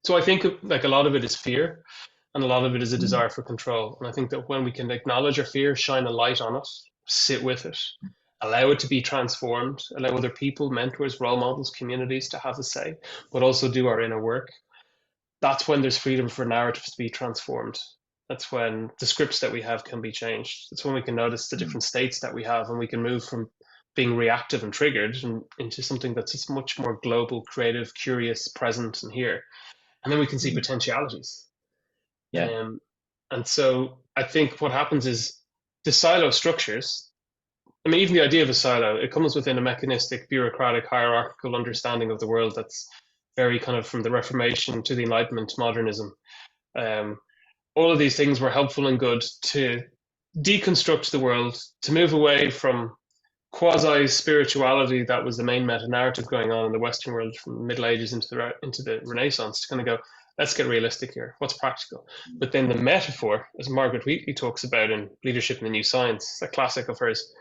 B: So I think like a lot of it is fear, and a lot of it is a desire for control. And I think that when we can acknowledge our fear, shine a light on it, sit with it, allow it to be transformed, allow other people, mentors, role models, communities to have a say, but also do our inner work, that's when there's freedom for narratives to be transformed. That's when the scripts that we have can be changed. That's when we can notice the different states that we have, and we can move from being reactive and triggered and into something that's just much more global, creative, curious, present, and here. And then we can see potentialities. And so I think what happens is the silo structures, I mean, even the idea of a silo, it comes within a mechanistic, bureaucratic, hierarchical understanding of the world that's very kind of from the Reformation to the Enlightenment to modernism. All of these things were helpful and good to deconstruct the world, to move away from quasi-spirituality that was the main meta-narrative going on in the Western world from the Middle Ages into the Renaissance, to kind of go, let's get realistic here. What's practical? But then the metaphor, as Margaret Wheatley talks about in Leadership in the New Science, a classic of hers,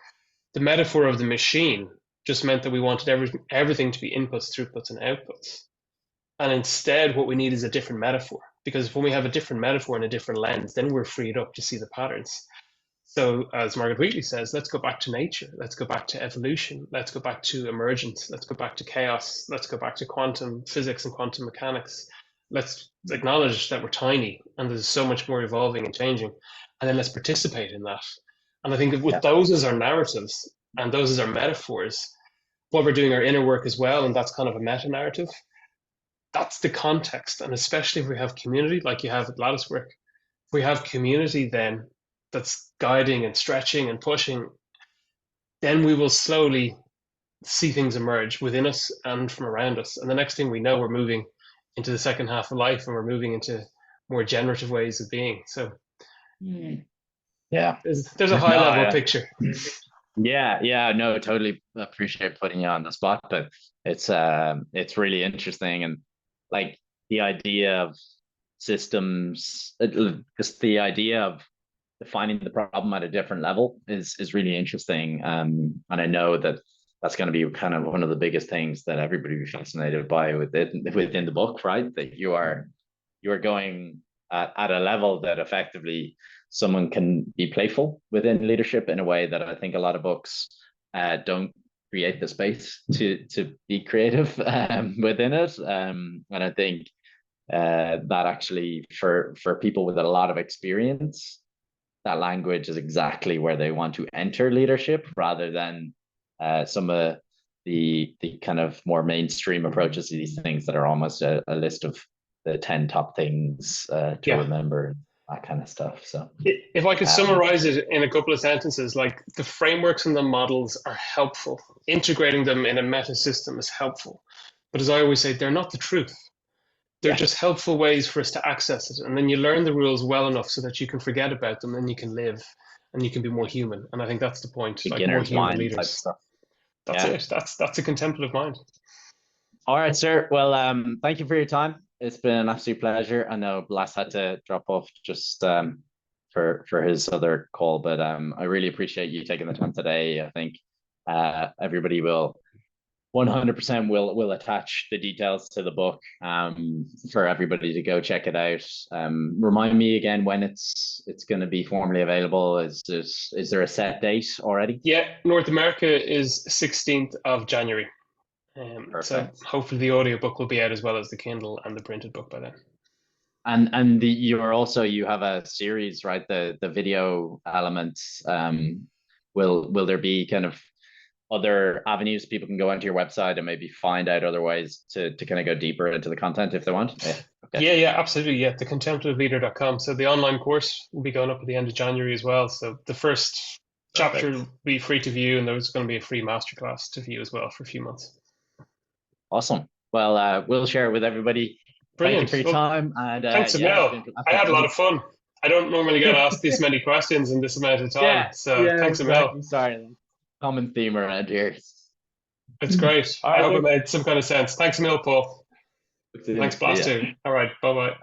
B: the metaphor of the machine just meant that we wanted everything to be inputs, throughputs, and outputs. And instead, what we need is a different metaphor. Because when we have a different metaphor and a different lens, then we're freed up to see the patterns. So as Margaret Wheatley says, let's go back to nature. Let's go back to evolution. Let's go back to emergence. Let's go back to chaos. Let's go back to quantum physics and quantum mechanics. Let's acknowledge that we're tiny and there's so much more evolving and changing. And then let's participate in that. And I think with those as our narratives and those as our metaphors, what we're doing our inner work as well, and that's kind of a meta-narrative, that's the context. And especially if we have community, like you have at Lattice Work, if we have community then that's guiding and stretching and pushing, then we will slowly see things emerge within us and from around us. And the next thing we know, we're moving into the second half of life and we're moving into more generative ways of being. So there's a high level picture.
A: No, totally appreciate putting you on the spot, but it's really interesting. And like the idea of systems, just the idea of defining the problem at a different level is really interesting. And I know that that's going to be kind of one of the biggest things that everybody will be fascinated by within the book, right? That you are going at a level that effectively someone can be playful within leadership in a way that I think a lot of books don't create the space to be creative within it. And I think that actually for people with a lot of experience, that language is exactly where they want to enter leadership rather than some of the kind of more mainstream approaches to these things that are almost a list of the 10 top things to
B: Yeah.
A: remember, that kind of stuff. So
B: If I could summarize it in a couple of sentences, like the frameworks and the models are helpful. Integrating them in a meta system is helpful. But as I always say, they're not the truth. They're just helpful ways for us to access it. And then you learn the rules well enough so that you can forget about them and you can live and you can be more human. And I think that's the point. Like more
A: beginner's
B: human
A: mind type
B: leaders.
A: stuff.
B: That's it. That's a contemplative mind.
A: All right, sir. Well, thank you for your time. It's been an absolute pleasure. I know Blas had to drop off just for his other call, but I really appreciate you taking the time today. I think everybody will 100% will attach the details to the book for everybody to go check it out. Remind me again when it's going to be formally available. Is there a set date already?
B: Yeah, North America is 16th of January. So hopefully the audiobook will be out as well as the Kindle and the printed book by then.
A: And you have a series, right? The video elements. Will there be kind of other avenues people can go onto your website and maybe find out other ways to kind of go deeper into the content if they want? Yeah. Okay.
B: Yeah, absolutely. Yeah, the contemplativeleader.com. So the online course will be going up at the end of January as well. So the first chapter will be free to view, and there's going to be a free masterclass to view as well for a few months.
A: Awesome. Well, we'll share it with everybody.
B: Brilliant.
A: Thank you for your time. And
B: thanks, Emil. I had a lot of fun. I don't normally get asked this many questions in this amount of time. Thanks,
A: exactly.
B: Emil.
A: Sorry, common theme around here.
B: It's great. I hope it made some kind of sense. Thanks, Emil, Paul. Thanks, Blas, too. All right. Bye-bye.